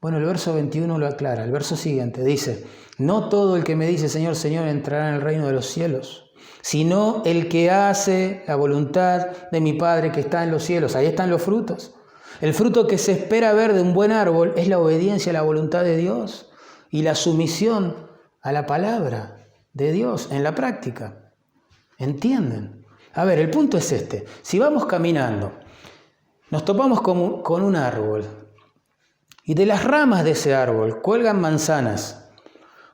Bueno, el verso 21 lo aclara. El verso siguiente dice: no todo el que me dice Señor, Señor entrará en el reino de los cielos, sino el que hace la voluntad de mi Padre que está en los cielos. Ahí están los frutos. El fruto que se espera ver de un buen árbol es la obediencia a la voluntad de Dios y la sumisión a la palabra de Dios en la práctica. ¿Entienden? A ver, el punto es este. Si vamos caminando, nos topamos con un árbol y de las ramas de ese árbol cuelgan manzanas.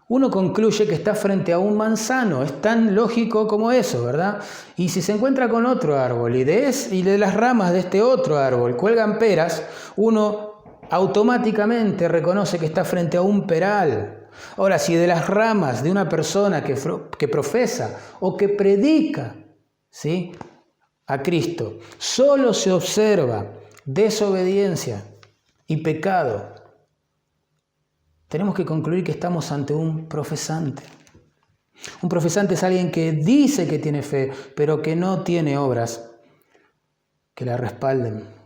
Uno concluye que está frente a un manzano. Es tan lógico como eso, ¿verdad? Y si se encuentra con otro árbol y de las ramas de este otro árbol cuelgan peras, uno automáticamente reconoce que está frente a un peral. Ahora, si de las ramas de una persona que profesa o que predica, ¿sí?, a Cristo solo se observa desobediencia y pecado, tenemos que concluir que estamos ante un profesante. Un profesante es alguien que dice que tiene fe, pero que no tiene obras que la respalden.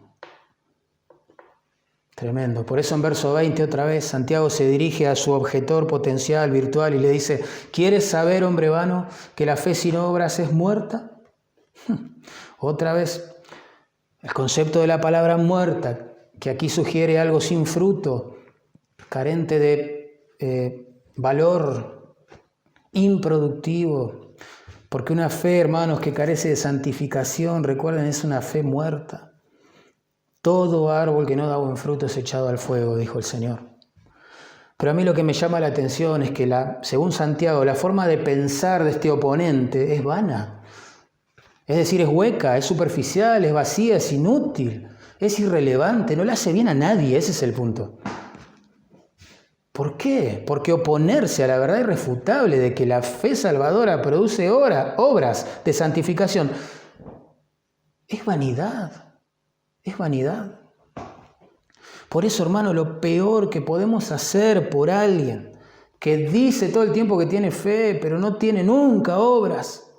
Tremendo. Por eso en verso 20 otra vez Santiago se dirige a su objetor potencial, virtual, y le dice: ¿quieres saber, hombre vano, que la fe sin obras es muerta? Otra vez, el concepto de la palabra muerta, que aquí sugiere algo sin fruto, carente de valor, improductivo, porque una fe, hermanos, que carece de santificación, recuerden, es una fe muerta. Todo árbol que no da buen fruto es echado al fuego, dijo el Señor. Pero a mí lo que me llama la atención es que, según Santiago, la forma de pensar de este oponente es vana. Es decir, es hueca, es superficial, es vacía, es inútil, es irrelevante, no le hace bien a nadie, ese es el punto. ¿Por qué? Porque oponerse a la verdad irrefutable de que la fe salvadora produce obras de santificación es vanidad. Es vanidad. Por eso, hermano, lo peor que podemos hacer por alguien que dice todo el tiempo que tiene fe, pero no tiene nunca obras,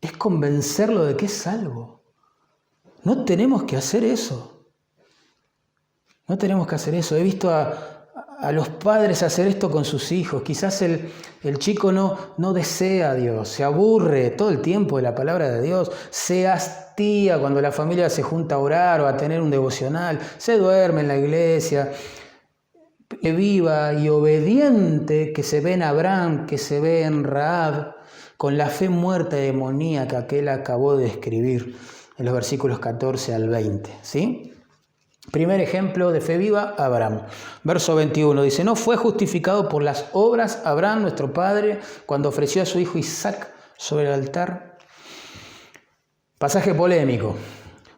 es convencerlo de que es salvo. No tenemos que hacer eso. No tenemos que hacer eso. He visto a los padres hacer esto con sus hijos. Quizás el chico no desea a Dios, se aburre todo el tiempo de la palabra de Dios, se hastía cuando la familia se junta a orar o a tener un devocional, se duerme en la iglesia, viva y obediente que se ve en Abraham, que se ve en Rahab, con la fe muerta y demoníaca que él acabó de escribir en los versículos 14 al 20, ¿sí? Primer ejemplo de fe viva, Abraham. Verso 21 dice, ¿no fue justificado por las obras Abraham, nuestro padre, cuando ofreció a su hijo Isaac sobre el altar? Pasaje polémico.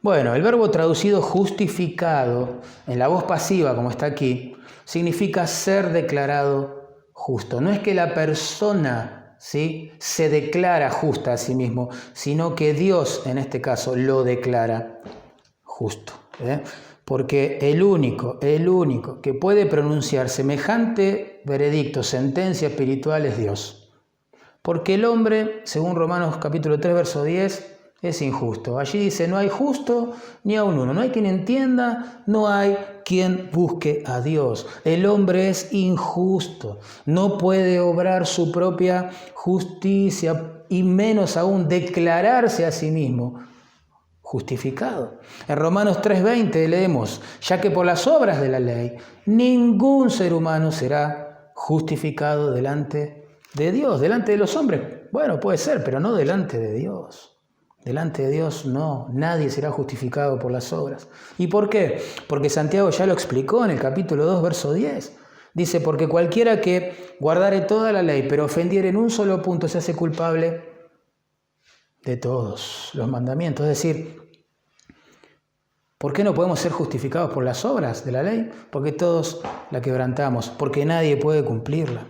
Bueno, el verbo traducido justificado, en la voz pasiva, como está aquí, significa ser declarado justo. No es que la persona, ¿sí?, se declara justa a sí mismo, sino que Dios, en este caso, lo declara justo. Porque el único que puede pronunciar semejante veredicto, sentencia espiritual, es Dios. Porque el hombre, según Romanos capítulo 3, verso 10, es injusto. Allí dice, no hay justo ni aun uno. No hay quien entienda, no hay quien busque a Dios. El hombre es injusto. No puede obrar su propia justicia y menos aún declararse a sí mismo justificado. En Romanos 3:20 leemos, ya que por las obras de la ley ningún ser humano será justificado delante de Dios, delante de los hombres. Bueno, puede ser, pero no delante de Dios. Delante de Dios no, nadie será justificado por las obras. ¿Y por qué? Porque Santiago ya lo explicó en el capítulo 2, verso 10. Dice, porque cualquiera que guardare toda la ley, pero ofendiere en un solo punto, se hace culpable de todos los mandamientos. Es decir, ¿por qué no podemos ser justificados por las obras de la ley? Porque todos la quebrantamos, porque nadie puede cumplirla.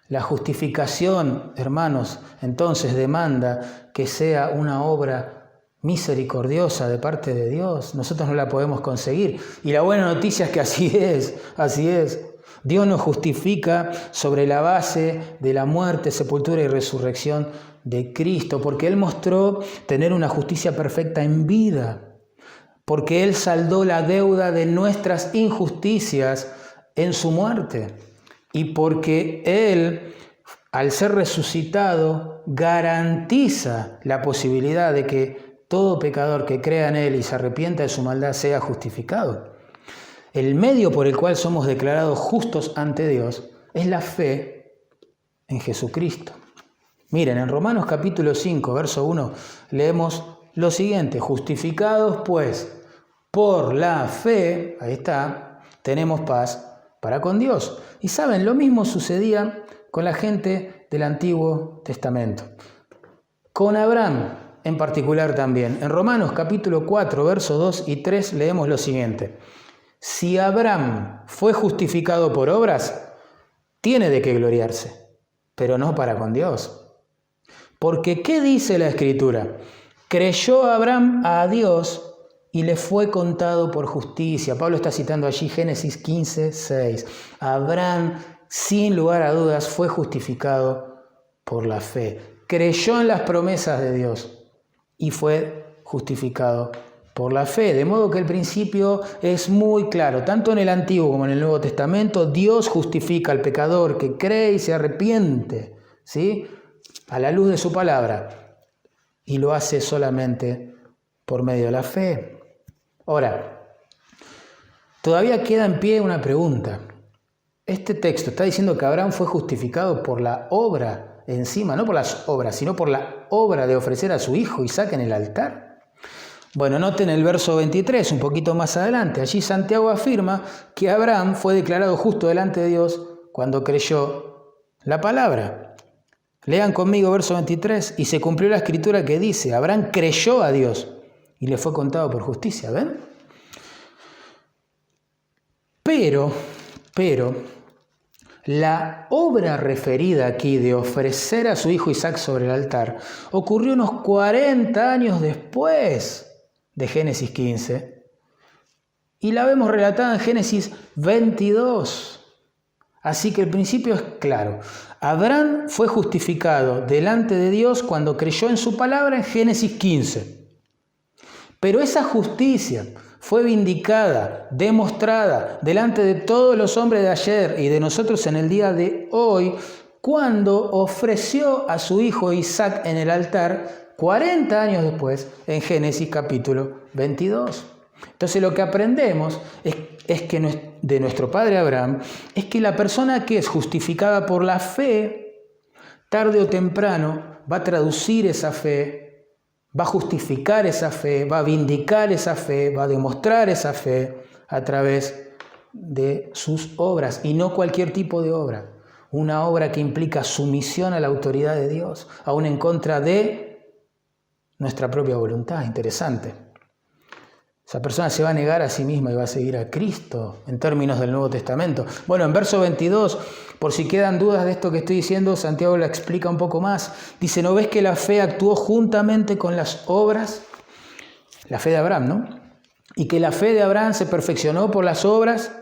La justificación, hermanos, entonces demanda que sea una obra misericordiosa de parte de Dios. Nosotros no la podemos conseguir. Y la buena noticia es que así es. Dios nos justifica sobre la base de la muerte, sepultura y resurrección de Cristo, porque Él mostró tener una justicia perfecta en vida, porque Él saldó la deuda de nuestras injusticias en su muerte, y porque Él, al ser resucitado, garantiza la posibilidad de que todo pecador que crea en Él y se arrepienta de su maldad sea justificado. El medio por el cual somos declarados justos ante Dios es la fe en Jesucristo. Miren, en Romanos capítulo 5, verso 1, leemos lo siguiente, justificados pues por la fe, ahí está, tenemos paz para con Dios. Y saben, lo mismo sucedía con la gente del Antiguo Testamento. Con Abraham en particular también. En Romanos capítulo 4, versos 2 y 3 leemos lo siguiente. Si Abraham fue justificado por obras, tiene de qué gloriarse, pero no para con Dios. Porque, ¿qué dice la Escritura? Creyó Abraham a Dios y le fue contado por justicia. Pablo está citando allí Génesis 15, 6. Abraham, sin lugar a dudas, fue justificado por la fe. Creyó en las promesas de Dios y fue justificado por la fe. De modo que el principio es muy claro. Tanto en el Antiguo como en el Nuevo Testamento, Dios justifica al pecador que cree y se arrepiente, ¿sí?, a la luz de su palabra, y lo hace solamente por medio de la fe. Ahora, todavía queda en pie una pregunta. Este texto está diciendo que Abraham fue justificado por la obra encima, no por las obras, sino por la obra de ofrecer a su hijo Isaac en el altar. Bueno, noten el verso 23, un poquito más adelante. Allí Santiago afirma que Abraham fue declarado justo delante de Dios cuando creyó la palabra. Lean conmigo verso 23. Y se cumplió la escritura que dice, Abraham creyó a Dios y le fue contado por justicia. ¿Ven? Pero Pero la obra referida aquí de ofrecer a su hijo Isaac sobre el altar ocurrió unos 40 años después de Génesis 15 y la vemos relatada en Génesis 22. Así que el principio es claro. Abraham fue justificado delante de Dios cuando creyó en su palabra en Génesis 15. Pero esa justicia fue vindicada, demostrada delante de todos los hombres de ayer y de nosotros en el día de hoy, cuando ofreció a su hijo Isaac en el altar 40 años después en Génesis capítulo 22. Entonces lo que aprendemos es que de nuestro padre Abraham es que la persona que es justificada por la fe, tarde o temprano va a traducir esa fe, va a justificar esa fe, va a vindicar esa fe, va a demostrar esa fe a través de sus obras, y no cualquier tipo de obra. Una obra que implica sumisión a la autoridad de Dios, aún en contra de nuestra propia voluntad. Interesante. Esa persona se va a negar a sí misma y va a seguir a Cristo en términos del Nuevo Testamento. Bueno, en verso 22, por si quedan dudas de esto que estoy diciendo, Santiago la explica un poco más. Dice, ¿no ves que la fe actuó juntamente con las obras? La fe de Abraham, ¿no? Y que la fe de Abraham se perfeccionó por las obras.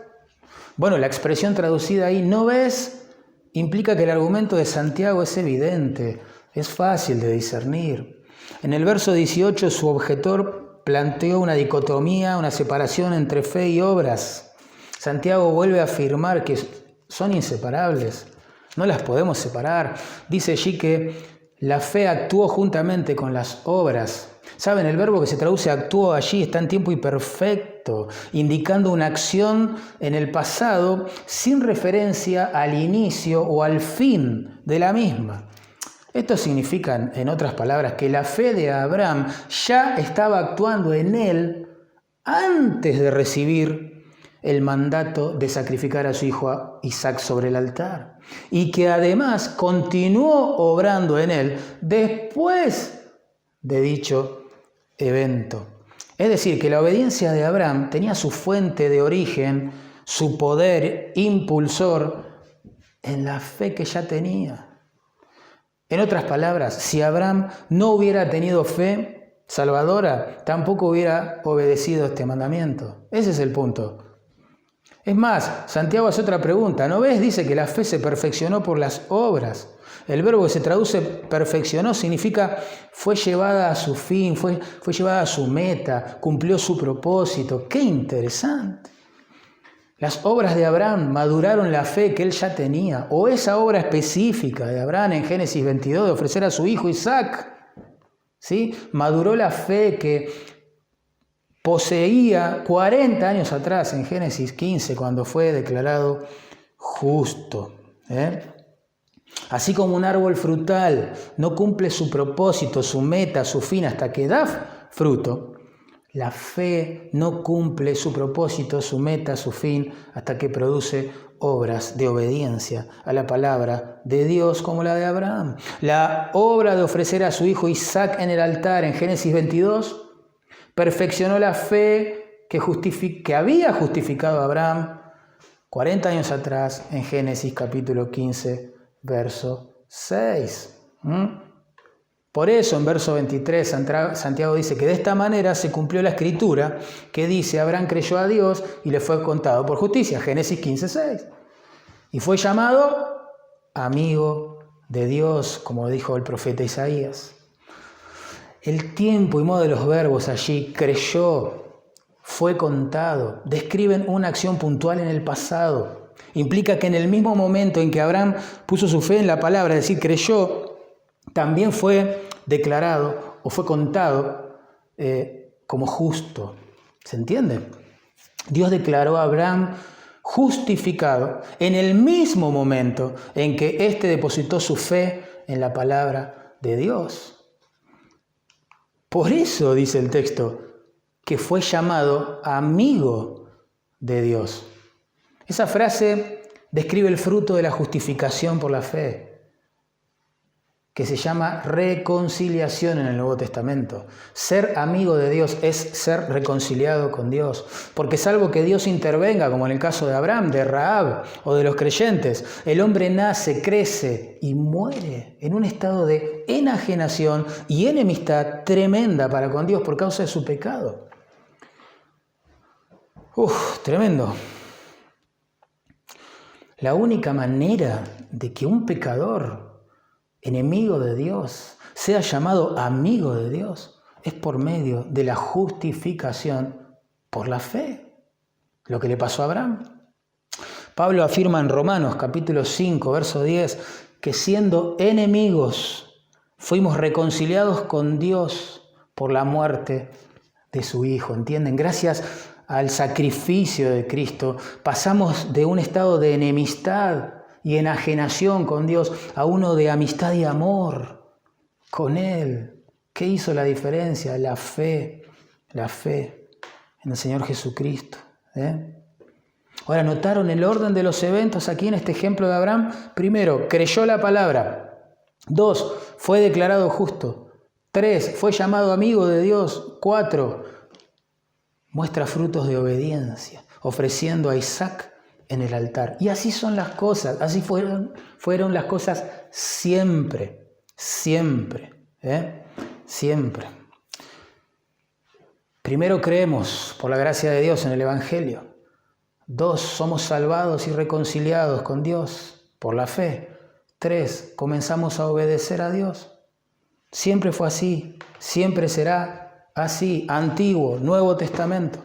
Bueno, la expresión traducida ahí, ¿no ves?, implica que el argumento de Santiago es evidente, es fácil de discernir. En el verso 18, su objetor planteó una dicotomía, una separación entre fe y obras. Santiago vuelve a afirmar que son inseparables, no las podemos separar. Dice allí que la fe actuó juntamente con las obras. ¿Saben? El verbo que se traduce actuó allí está en tiempo imperfecto, indicando una acción en el pasado sin referencia al inicio o al fin de la misma. Esto significa, en otras palabras, que la fe de Abraham ya estaba actuando en él antes de recibir el mandato de sacrificar a su hijo Isaac sobre el altar, y que además continuó obrando en él después de dicho evento. Es decir, que la obediencia de Abraham tenía su fuente de origen, su poder impulsor en la fe que ya tenía. En otras palabras, si Abraham no hubiera tenido fe salvadora, tampoco hubiera obedecido este mandamiento. Ese es el punto. Es más, Santiago hace otra pregunta. ¿No ves? Dice que la fe se perfeccionó por las obras. El verbo que se traduce perfeccionó significa fue llevada a su fin, fue llevada a su meta, cumplió su propósito. ¡Qué interesante! Las obras de Abraham maduraron la fe que él ya tenía, o esa obra específica de Abraham en Génesis 22 de ofrecer a su hijo Isaac, ¿sí? Maduró la fe que poseía 40 años atrás en Génesis 15 cuando fue declarado justo. Así como un árbol frutal no cumple su propósito, su meta, su fin hasta que da fruto, la fe no cumple su propósito, su meta, su fin, hasta que produce obras de obediencia a la palabra de Dios como la de Abraham. La obra de ofrecer a su hijo Isaac en el altar en Génesis 22 perfeccionó la fe que había justificado a Abraham 40 años atrás en Génesis capítulo 15, verso 6. Por eso en verso 23 Santiago dice que de esta manera se cumplió la escritura que dice Abraham creyó a Dios y le fue contado por justicia, Génesis 15:6. Y fue llamado amigo de Dios, como dijo el profeta Isaías. El tiempo y modo de los verbos allí, creyó, fue contado, describen una acción puntual en el pasado. Implica que en el mismo momento en que Abraham puso su fe en la palabra, es decir, creyó, también fue declarado o fue contado como justo. ¿Se entiende? Dios declaró a Abraham justificado en el mismo momento en que éste depositó su fe en la palabra de Dios. Por eso dice el texto que fue llamado amigo de Dios. Esa frase describe el fruto de la justificación por la fe, que se llama reconciliación en el Nuevo Testamento. Ser amigo de Dios es ser reconciliado con Dios, porque salvo que Dios intervenga, como en el caso de Abraham, de Rahab o de los creyentes, el hombre nace, crece y muere en un estado de enajenación y enemistad tremenda para con Dios por causa de su pecado. Tremendo. La única manera de que un pecador enemigo de Dios sea llamado amigo de Dios es por medio de la justificación por la fe. Lo que le pasó a Abraham. Pablo afirma en Romanos capítulo 5, verso 10, que siendo enemigos fuimos reconciliados con Dios por la muerte de su Hijo. ¿Entienden? Gracias al sacrificio de Cristo pasamos de un estado de enemistad y enajenación con Dios a uno de amistad y amor con Él. ¿Qué hizo la diferencia? La fe en el Señor Jesucristo. Ahora, ¿notaron el orden de los eventos aquí en este ejemplo de Abraham? Primero, creyó la palabra. 2, fue declarado justo. 3, fue llamado amigo de Dios. 4, muestra frutos de obediencia, ofreciendo a Isaac en el altar. Y así son las cosas, así fueron las cosas siempre. Primero creemos por la gracia de Dios en el Evangelio. 2, somos salvados y reconciliados con Dios por la fe. 3, comenzamos a obedecer a Dios. Siempre fue así, siempre será así, Antiguo, Nuevo Testamento.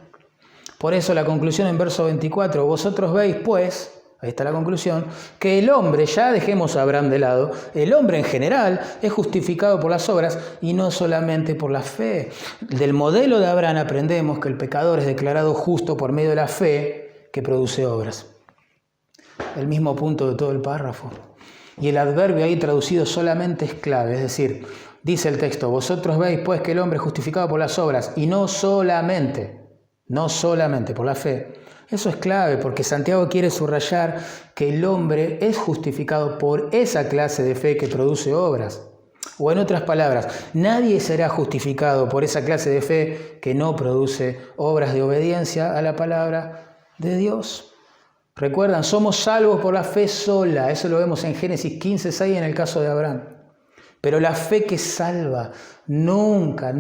Por eso la conclusión en verso 24, vosotros veis pues, ahí está la conclusión, que el hombre, ya dejemos a Abraham de lado, el hombre en general es justificado por las obras y no solamente por la fe. Del modelo de Abraham aprendemos que el pecador es declarado justo por medio de la fe que produce obras. El mismo punto de todo el párrafo. Y el adverbio ahí traducido solamente es clave, es decir, dice el texto, vosotros veis pues que el hombre es justificado por las obras y no solamente por la fe. Eso es clave porque Santiago quiere subrayar que el hombre es justificado por esa clase de fe que produce obras. O en otras palabras, nadie será justificado por esa clase de fe que no produce obras de obediencia a la palabra de Dios. Recuerdan, somos salvos por la fe sola. Eso lo vemos en Génesis 15:6 en el caso de Abraham. Pero la fe que salva nunca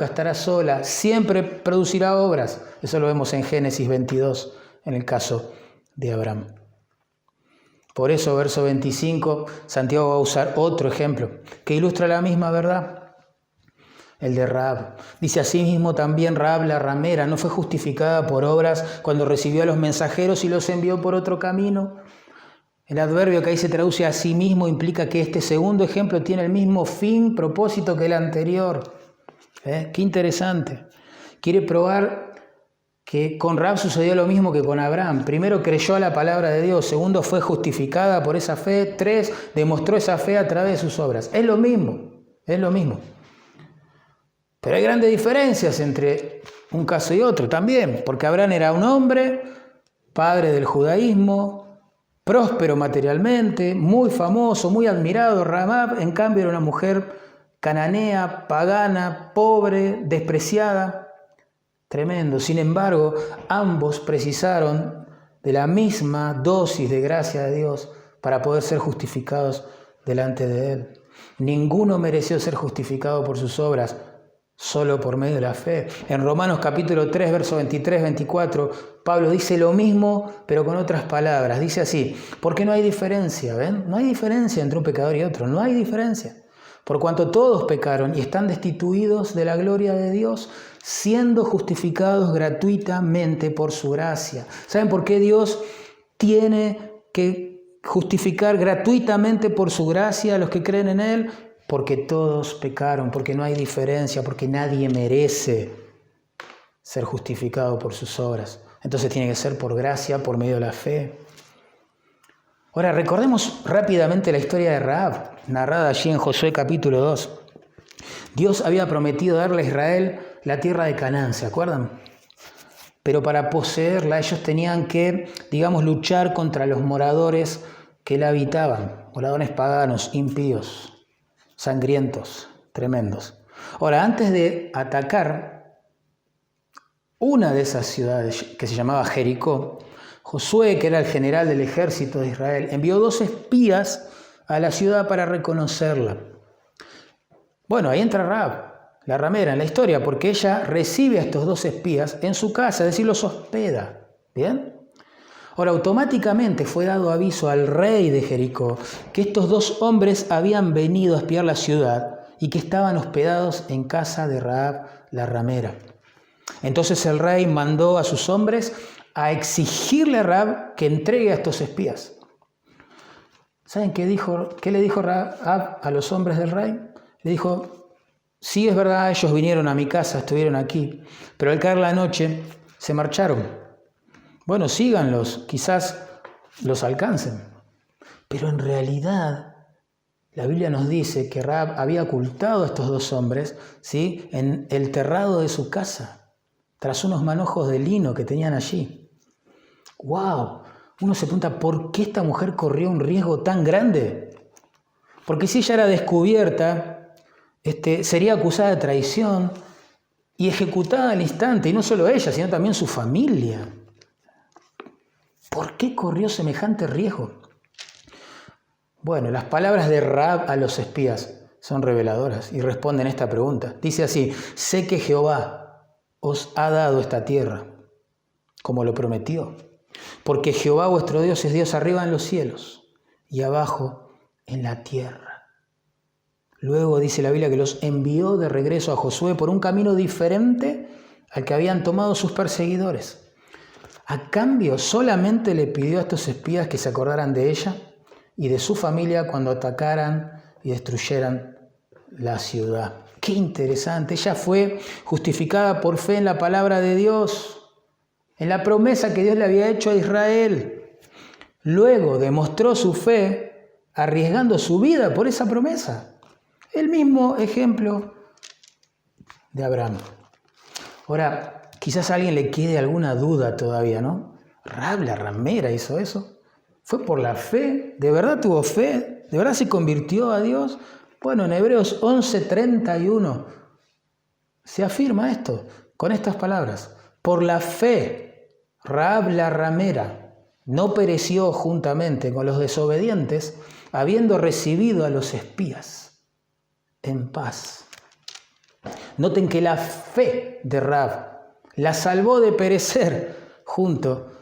estará sola, siempre producirá obras. Eso lo vemos en Génesis 22, en el caso de Abraham. Por eso, verso 25, Santiago va a usar otro ejemplo que ilustra la misma verdad, el de Rahab. Dice, asimismo también Rahab la ramera no fue justificada por obras cuando recibió a los mensajeros y los envió por otro camino. El adverbio que ahí se traduce a sí mismo implica que este segundo ejemplo tiene el mismo fin, propósito que el anterior. Qué interesante. Quiere probar que con Rahab sucedió lo mismo que con Abraham. Primero creyó a la palabra de Dios. Segundo, fue justificada por esa fe. 3, demostró esa fe a través de sus obras. Es lo mismo. Pero hay grandes diferencias entre un caso y otro también. Porque Abraham era un hombre, padre del judaísmo, próspero materialmente, muy famoso, muy admirado. Rahab, en cambio, era una mujer cananea, pagana, pobre, despreciada. Tremendo. Sin embargo, ambos precisaron de la misma dosis de gracia de Dios para poder ser justificados delante de Él. Ninguno mereció ser justificado por sus obras, solo por medio de la fe. En Romanos capítulo 3, verso 23-24, Pablo dice lo mismo, pero con otras palabras. Dice así, porque no hay diferencia, ¿ven? No hay diferencia entre un pecador y otro, no hay diferencia. Por cuanto todos pecaron y están destituidos de la gloria de Dios, siendo justificados gratuitamente por su gracia. ¿Saben por qué Dios tiene que justificar gratuitamente por su gracia a los que creen en Él? Porque todos pecaron, porque no hay diferencia, porque nadie merece ser justificado por sus obras. Entonces tiene que ser por gracia, por medio de la fe. Ahora, recordemos rápidamente la historia de Rahab, narrada allí en Josué capítulo 2. Dios había prometido darle a Israel la tierra de Canaán, ¿se acuerdan? Pero para poseerla ellos tenían que, luchar contra los moradores que la habitaban, moradores paganos, impíos. sangrientos, tremendos. Ahora, antes de atacar una de esas ciudades que se llamaba Jericó, Josué, que era el general del ejército de Israel, envió 2 espías a la ciudad para reconocerla. Bueno, ahí entra Rahab, la ramera, en la historia, porque ella recibe a estos 2 espías en su casa, es decir, los hospeda. ¿Bien? Ahora, automáticamente fue dado aviso al rey de Jericó que estos 2 hombres habían venido a espiar la ciudad y que estaban hospedados en casa de Rahab, la ramera. Entonces el rey mandó a sus hombres a exigirle a Rahab que entregue a estos espías. ¿Saben qué le dijo Rahab a los hombres del rey? Le dijo: sí, es verdad, ellos vinieron a mi casa, estuvieron aquí, pero al caer la noche se marcharon. Bueno, síganlos, quizás los alcancen. Pero en realidad, la Biblia nos dice que Rahab había ocultado a estos 2 hombres, ¿sí?, en el terrado de su casa, tras unos manojos de lino que tenían allí. ¡Wow! Uno se pregunta, ¿por qué esta mujer corrió un riesgo tan grande? Porque si ella era descubierta, sería acusada de traición y ejecutada al instante, y no solo ella, sino también su familia. ¿Por qué corrió semejante riesgo? Bueno, las palabras de Rahab a los espías son reveladoras y responden esta pregunta. Dice así: sé que Jehová os ha dado esta tierra, como lo prometió, porque Jehová vuestro Dios es Dios arriba en los cielos y abajo en la tierra. Luego dice la Biblia que los envió de regreso a Josué por un camino diferente al que habían tomado sus perseguidores. A cambio, solamente le pidió a estos espías que se acordaran de ella y de su familia cuando atacaran y destruyeran la ciudad. ¡Qué interesante! Ella fue justificada por fe en la palabra de Dios, en la promesa que Dios le había hecho a Israel. Luego demostró su fe arriesgando su vida por esa promesa. El mismo ejemplo de Abraham. Ahora, quizás a alguien le quede alguna duda todavía, ¿no? Rahab, la ramera, hizo eso. ¿Fue por la fe? ¿De verdad tuvo fe? ¿De verdad se convirtió a Dios? Bueno, en Hebreos 11:31 se afirma esto con estas palabras. Por la fe, Rahab la ramera no pereció juntamente con los desobedientes, habiendo recibido a los espías en paz. Noten que la fe de Rahab la salvó de perecer junto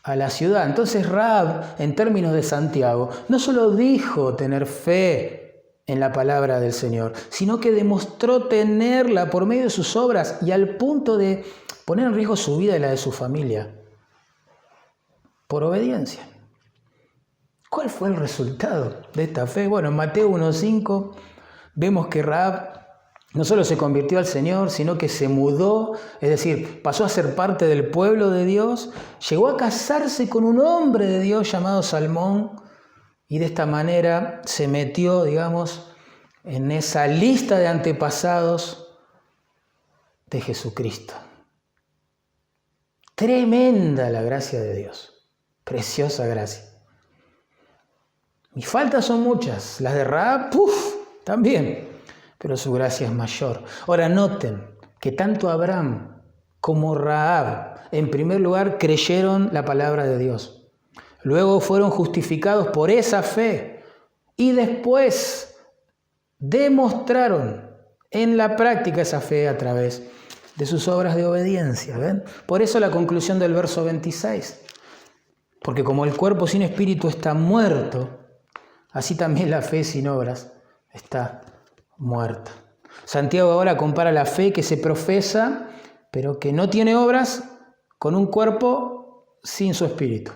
a la ciudad. Entonces Rahab, en términos de Santiago, no solo dijo tener fe en la palabra del Señor, sino que demostró tenerla por medio de sus obras y al punto de poner en riesgo su vida y la de su familia por obediencia. ¿Cuál fue el resultado de esta fe? Bueno, en Mateo 1:5 vemos que Rahab no solo se convirtió al Señor, sino que se mudó, es decir, pasó a ser parte del pueblo de Dios, llegó a casarse con un hombre de Dios llamado Salmón y de esta manera se metió, digamos, en esa lista de antepasados de Jesucristo. Tremenda la gracia de Dios, preciosa gracia. Mis faltas son muchas, las de Rahab, también. Pero su gracia es mayor. Ahora noten que tanto Abraham como Rahab, en primer lugar, creyeron la palabra de Dios. Luego fueron justificados por esa fe y después demostraron en la práctica esa fe a través de sus obras de obediencia. ¿Ven? Por eso la conclusión del verso 26. Porque como el cuerpo sin espíritu está muerto, así también la fe sin obras está muerta. Santiago ahora compara la fe que se profesa, pero que no tiene obras, con un cuerpo sin su espíritu.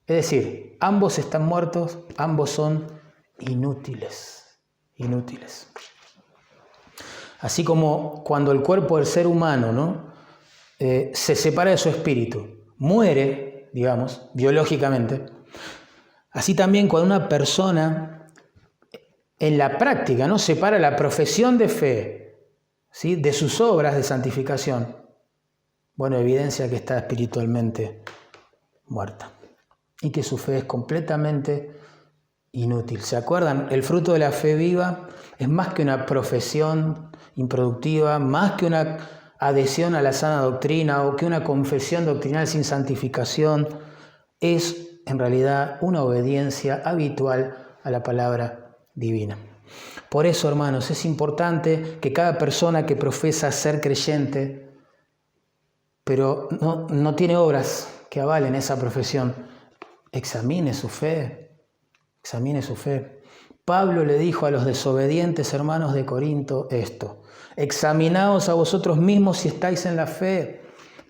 Es decir, ambos están muertos, ambos son inútiles. Así como cuando el cuerpo del ser humano, ¿no?, se separa de su espíritu, muere, digamos, biológicamente, así también cuando una persona en la práctica, ¿no?, separa la profesión de fe, ¿sí?, de sus obras de santificación, bueno, evidencia que está espiritualmente muerta y que su fe es completamente inútil. ¿Se acuerdan? El fruto de la fe viva es más que una profesión improductiva, más que una adhesión a la sana doctrina o que una confesión doctrinal sin santificación. Es en realidad una obediencia habitual a la palabra divina. Por eso, hermanos, es importante que cada persona que profesa ser creyente, pero no tiene obras que avalen esa profesión, examine su fe. Examine su fe. Pablo le dijo a los desobedientes hermanos de Corinto esto: examinaos a vosotros mismos si estáis en la fe,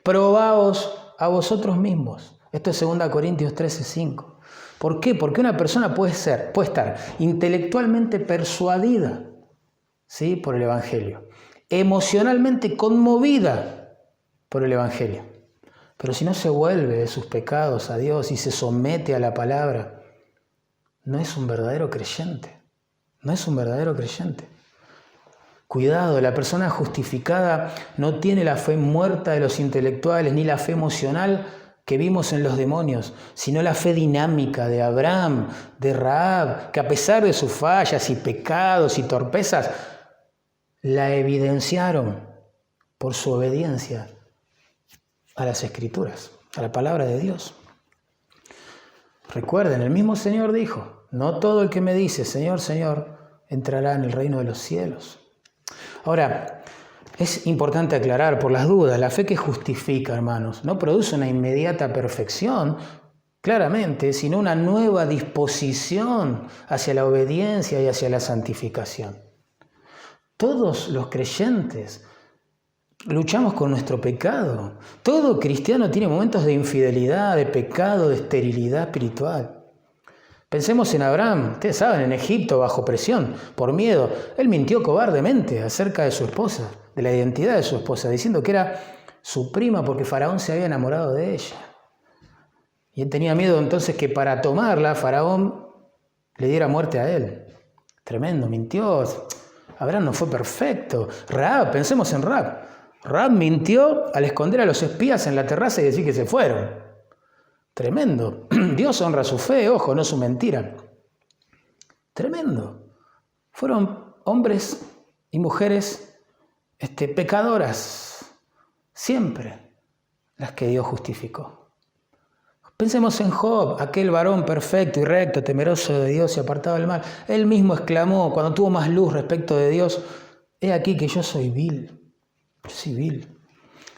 probaos a vosotros mismos. Esto es 2 Corintios 13:5. ¿Por qué? Porque una persona puede estar intelectualmente persuadida, ¿sí?, por el Evangelio, emocionalmente conmovida por el Evangelio, pero si no se vuelve de sus pecados a Dios y se somete a la palabra, no es un verdadero creyente. No es un verdadero creyente. Cuidado, la persona justificada no tiene la fe muerta de los intelectuales ni la fe emocional que vimos en los demonios, sino la fe dinámica de Abraham, de Rahab, que a pesar de sus fallas y pecados y torpezas, la evidenciaron por su obediencia a las Escrituras, a la palabra de Dios. Recuerden, el mismo Señor dijo: no todo el que me dice Señor, Señor, entrará en el reino de los cielos. Ahora, es importante aclarar por las dudas, la fe que justifica, hermanos, no produce una inmediata perfección, claramente, sino una nueva disposición hacia la obediencia y hacia la santificación. Todos los creyentes luchamos con nuestro pecado. Todo cristiano tiene momentos de infidelidad, de pecado, de esterilidad espiritual. Pensemos en Abraham, ustedes saben, en Egipto, bajo presión, por miedo. Él mintió cobardemente acerca de su esposa, de la identidad de su esposa, diciendo que era su prima porque Faraón se había enamorado de ella. Y él tenía miedo entonces que para tomarla, Faraón le diera muerte a él. Tremendo, mintió. Abraham no fue perfecto. Rahab, pensemos en Rahab. Rahab mintió al esconder a los espías en la terraza y decir que se fueron. Tremendo. Dios honra su fe, ojo, no su mentira. Tremendo. Fueron hombres y mujeres pecadoras, siempre las que Dios justificó. Pensemos en Job, aquel varón perfecto y recto, temeroso de Dios y apartado del mal. Él mismo exclamó, cuando tuvo más luz respecto de Dios: he aquí que yo soy vil, yo soy vil.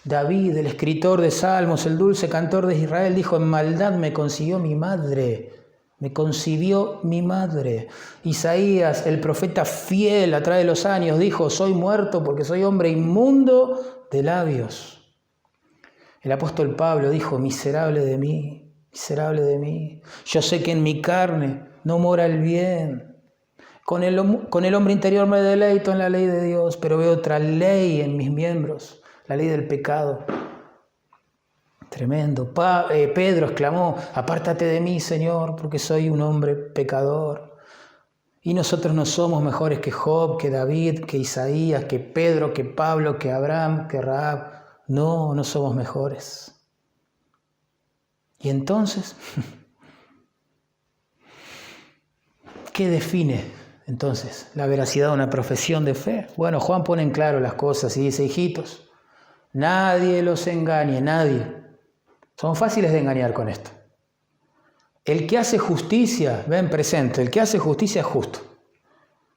David, el escritor de Salmos, el dulce cantor de Israel, dijo: en maldad me concibió mi madre. Isaías, el profeta fiel a través de los años, dijo: soy muerto porque soy hombre inmundo de labios. El apóstol Pablo dijo: miserable de mí, yo sé que en mi carne no mora el bien. Con el hombre interior me deleito en la ley de Dios, pero veo otra ley en mis miembros, la ley del pecado. Tremendo. Pedro exclamó: apártate de mí, Señor, porque soy un hombre pecador. Y nosotros no somos mejores que Job, que David, que Isaías, que Pedro, que Pablo, que Abraham, que Rahab. No somos mejores. Y entonces, ¿qué define entonces la veracidad de una profesión de fe? Bueno, Juan pone en claro las cosas y dice: hijitos, nadie los engañe, nadie. Son fáciles de engañar con esto. El que hace justicia, ven presente, el que hace justicia es justo,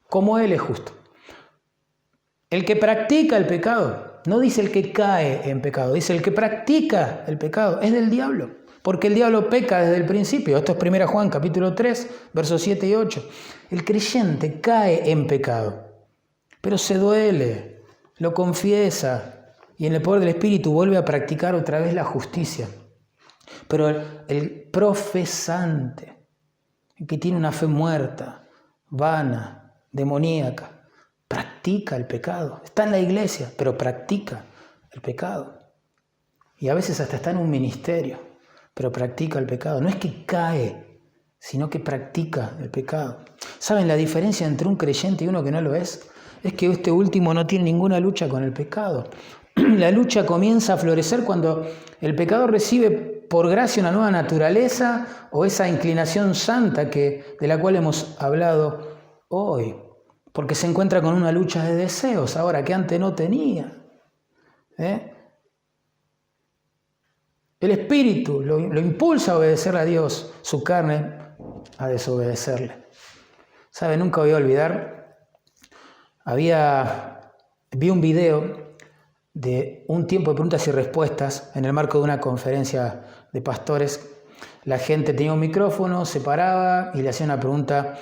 como Él es justo. El que practica el pecado, no dice el que cae en pecado, dice el que practica el pecado, es del diablo, porque el diablo peca desde el principio. Esto es 1 Juan capítulo 3, versos 7 y 8. El creyente cae en pecado, pero se duele, lo confiesa y en el poder del Espíritu vuelve a practicar otra vez la justicia. Pero el profesante, el que tiene una fe muerta, vana, demoníaca, practica el pecado. Está en la iglesia, pero practica el pecado. Y a veces hasta está en un ministerio, pero practica el pecado. No es que cae, sino que practica el pecado. ¿Saben la diferencia entre un creyente y uno que no lo es? Es que este último no tiene ninguna lucha con el pecado. La lucha comienza a florecer cuando el pecador recibe por gracia una nueva naturaleza o esa inclinación santa de la cual hemos hablado hoy, porque se encuentra con una lucha de deseos ahora que antes no tenía. El espíritu lo impulsa a obedecer a Dios, su carne a desobedecerle. ¿Sabe? Nunca voy a olvidar, vi un video de un tiempo de preguntas y respuestas en el marco de una conferencia de pastores. La gente tenía un micrófono, se paraba y le hacía una pregunta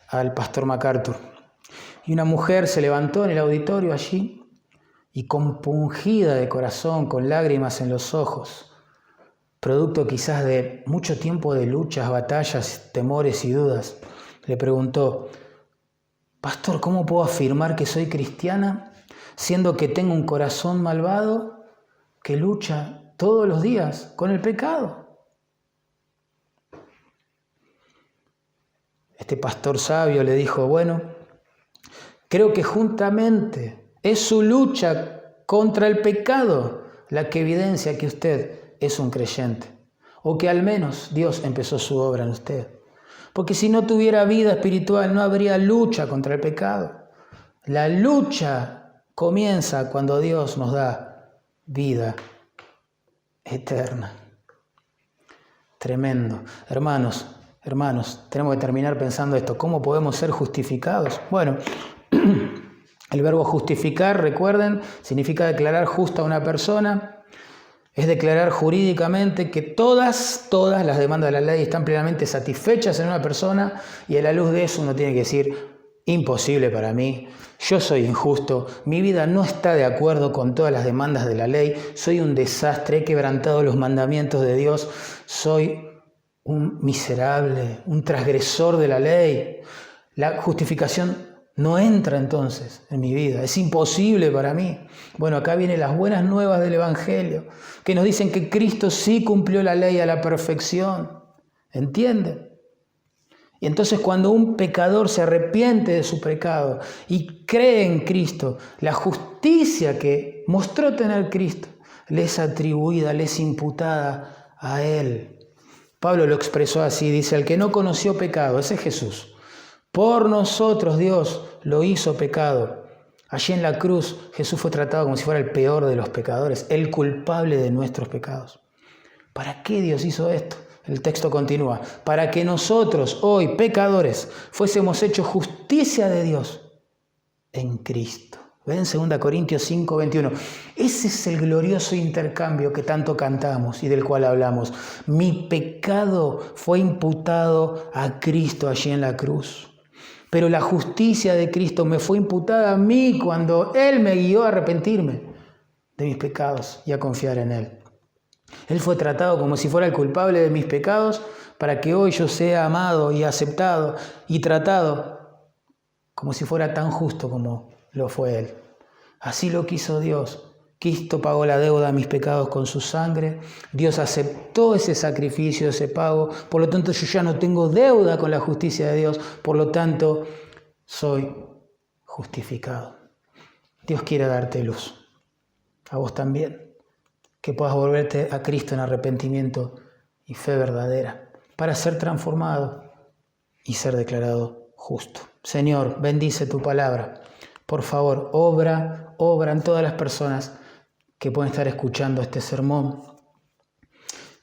al pastor MacArthur. Y una mujer se levantó en el auditorio allí y compungida de corazón, con lágrimas en los ojos, producto quizás de mucho tiempo de luchas, batallas, temores y dudas, le preguntó: Pastor, ¿cómo puedo afirmar que soy cristiana siendo que tengo un corazón malvado que lucha todos los días con el pecado? Este pastor sabio le dijo: bueno, creo que juntamente es su lucha contra el pecado la que evidencia que usted es un creyente, o que al menos Dios empezó su obra en usted. Porque si no tuviera vida espiritual no habría lucha contra el pecado. La lucha comienza cuando Dios nos da vida eterna. Tremendo. Hermanos, tenemos que terminar pensando esto. ¿Cómo podemos ser justificados? Bueno, el verbo justificar, recuerden, significa declarar justa a una persona. Es declarar jurídicamente que todas las demandas de la ley están plenamente satisfechas en una persona, y a la luz de eso uno tiene que decir: imposible para mí, yo soy injusto, mi vida no está de acuerdo con todas las demandas de la ley, soy un desastre, he quebrantado los mandamientos de Dios, soy un miserable, un transgresor de la ley. La justificación no entra entonces en mi vida, es imposible para mí. Bueno, acá vienen las buenas nuevas del Evangelio, que nos dicen que Cristo sí cumplió la ley a la perfección. ¿Entienden? Y entonces cuando un pecador se arrepiente de su pecado y cree en Cristo, la justicia que mostró tener Cristo le es atribuida, le es imputada a Él. Pablo lo expresó así, dice: el que no conoció pecado, ese es Jesús. Por nosotros Dios lo hizo pecado. Allí en la cruz Jesús fue tratado como si fuera el peor de los pecadores, el culpable de nuestros pecados. ¿Para qué Dios hizo esto? El texto continúa: para que nosotros, hoy pecadores, fuésemos hechos justicia de Dios en Cristo. ¿Ven? 2 Corintios 5, 21. Ese es el glorioso intercambio que tanto cantamos y del cual hablamos. Mi pecado fue imputado a Cristo allí en la cruz. Pero la justicia de Cristo me fue imputada a mí cuando Él me guió a arrepentirme de mis pecados y a confiar en Él. Él fue tratado como si fuera el culpable de mis pecados para que hoy yo sea amado y aceptado y tratado como si fuera tan justo como lo fue Él. Así lo quiso Dios. Cristo pagó la deuda de mis pecados con su sangre. Dios aceptó ese sacrificio, ese pago. Por lo tanto, yo ya no tengo deuda con la justicia de Dios. Por lo tanto, soy justificado. Dios quiere darte luz. A vos también. Que puedas volverte a Cristo en arrepentimiento y fe verdadera. Para ser transformado y ser declarado justo. Señor, bendice tu palabra. Por favor, obra en todas las personas que pueden estar escuchando este sermón.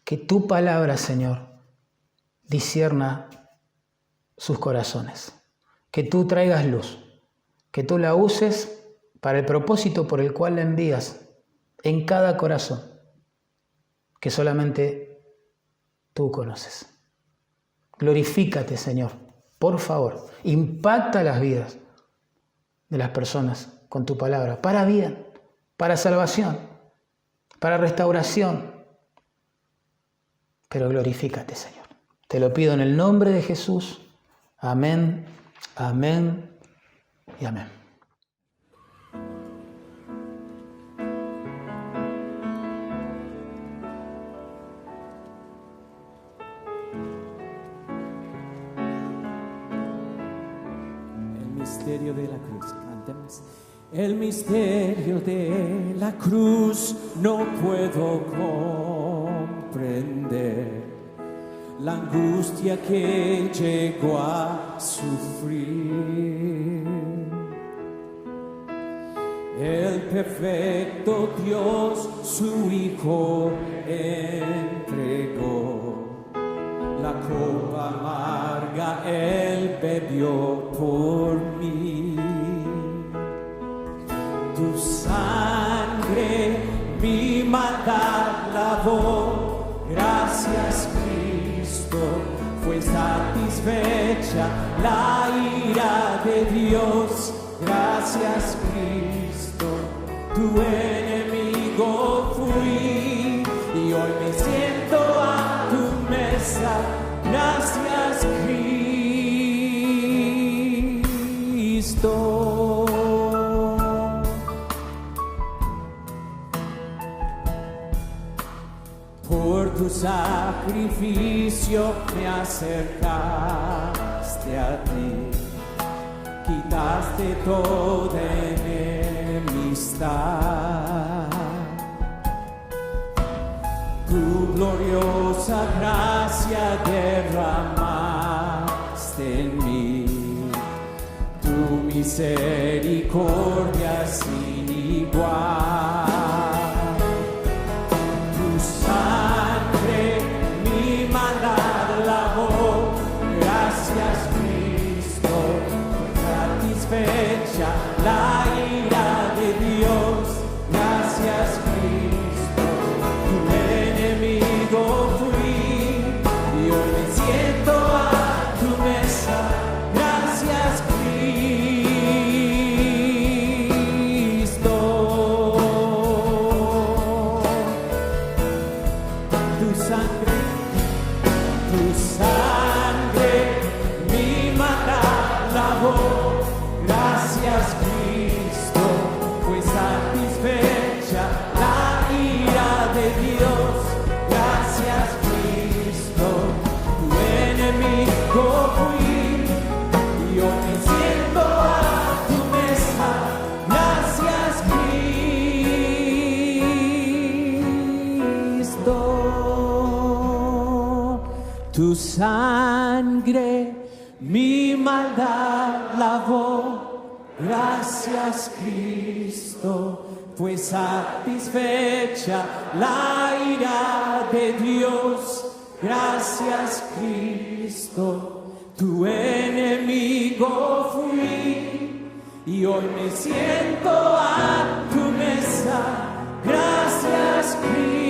Que tu palabra, Señor, discierna sus corazones. Que tú traigas luz. Que tú la uses para el propósito por el cual la envías en cada corazón, que solamente tú conoces. Glorifícate, Señor. Por favor, impacta las vidas de las personas con tu palabra, para bien, para salvación, para restauración. Pero glorifícate, Señor. Te lo pido en el nombre de Jesús. Amén, amén y amén. El misterio de la cruz, cantemos. El misterio de la cruz no puedo comprender. comprender la angustia que llegó a sufrir. El perfecto Dios su Hijo entregó, la copa amarga Él bebió por mí. Tu sangre mi maldad lavó, gracias Cristo, fue satisfecha la ira de Dios, gracias Cristo, tu enemigo fui, y hoy me siento a tu mesa, gracias Cristo. Por tu sacrificio me acercaste a ti, quitaste toda enemistad. Tu gloriosa gracia derramaste en mí, tu misericordia sin igual. Satisfecha la ira de Dios, gracias Cristo, tu enemigo fui, y hoy me siento a tu mesa, gracias Cristo. Tu sangre mi maldad lavó, gracias Cristo, fue satisfecha la ira de Dios, gracias Cristo, tu enemigo fui, y hoy me siento a tu mesa, gracias Cristo. Tu sangre mi maldad lavó, gracias Cristo, fue satisfecha la ira de Dios, gracias Cristo, tu enemigo fui, y hoy me siento a tu mesa, gracias Cristo.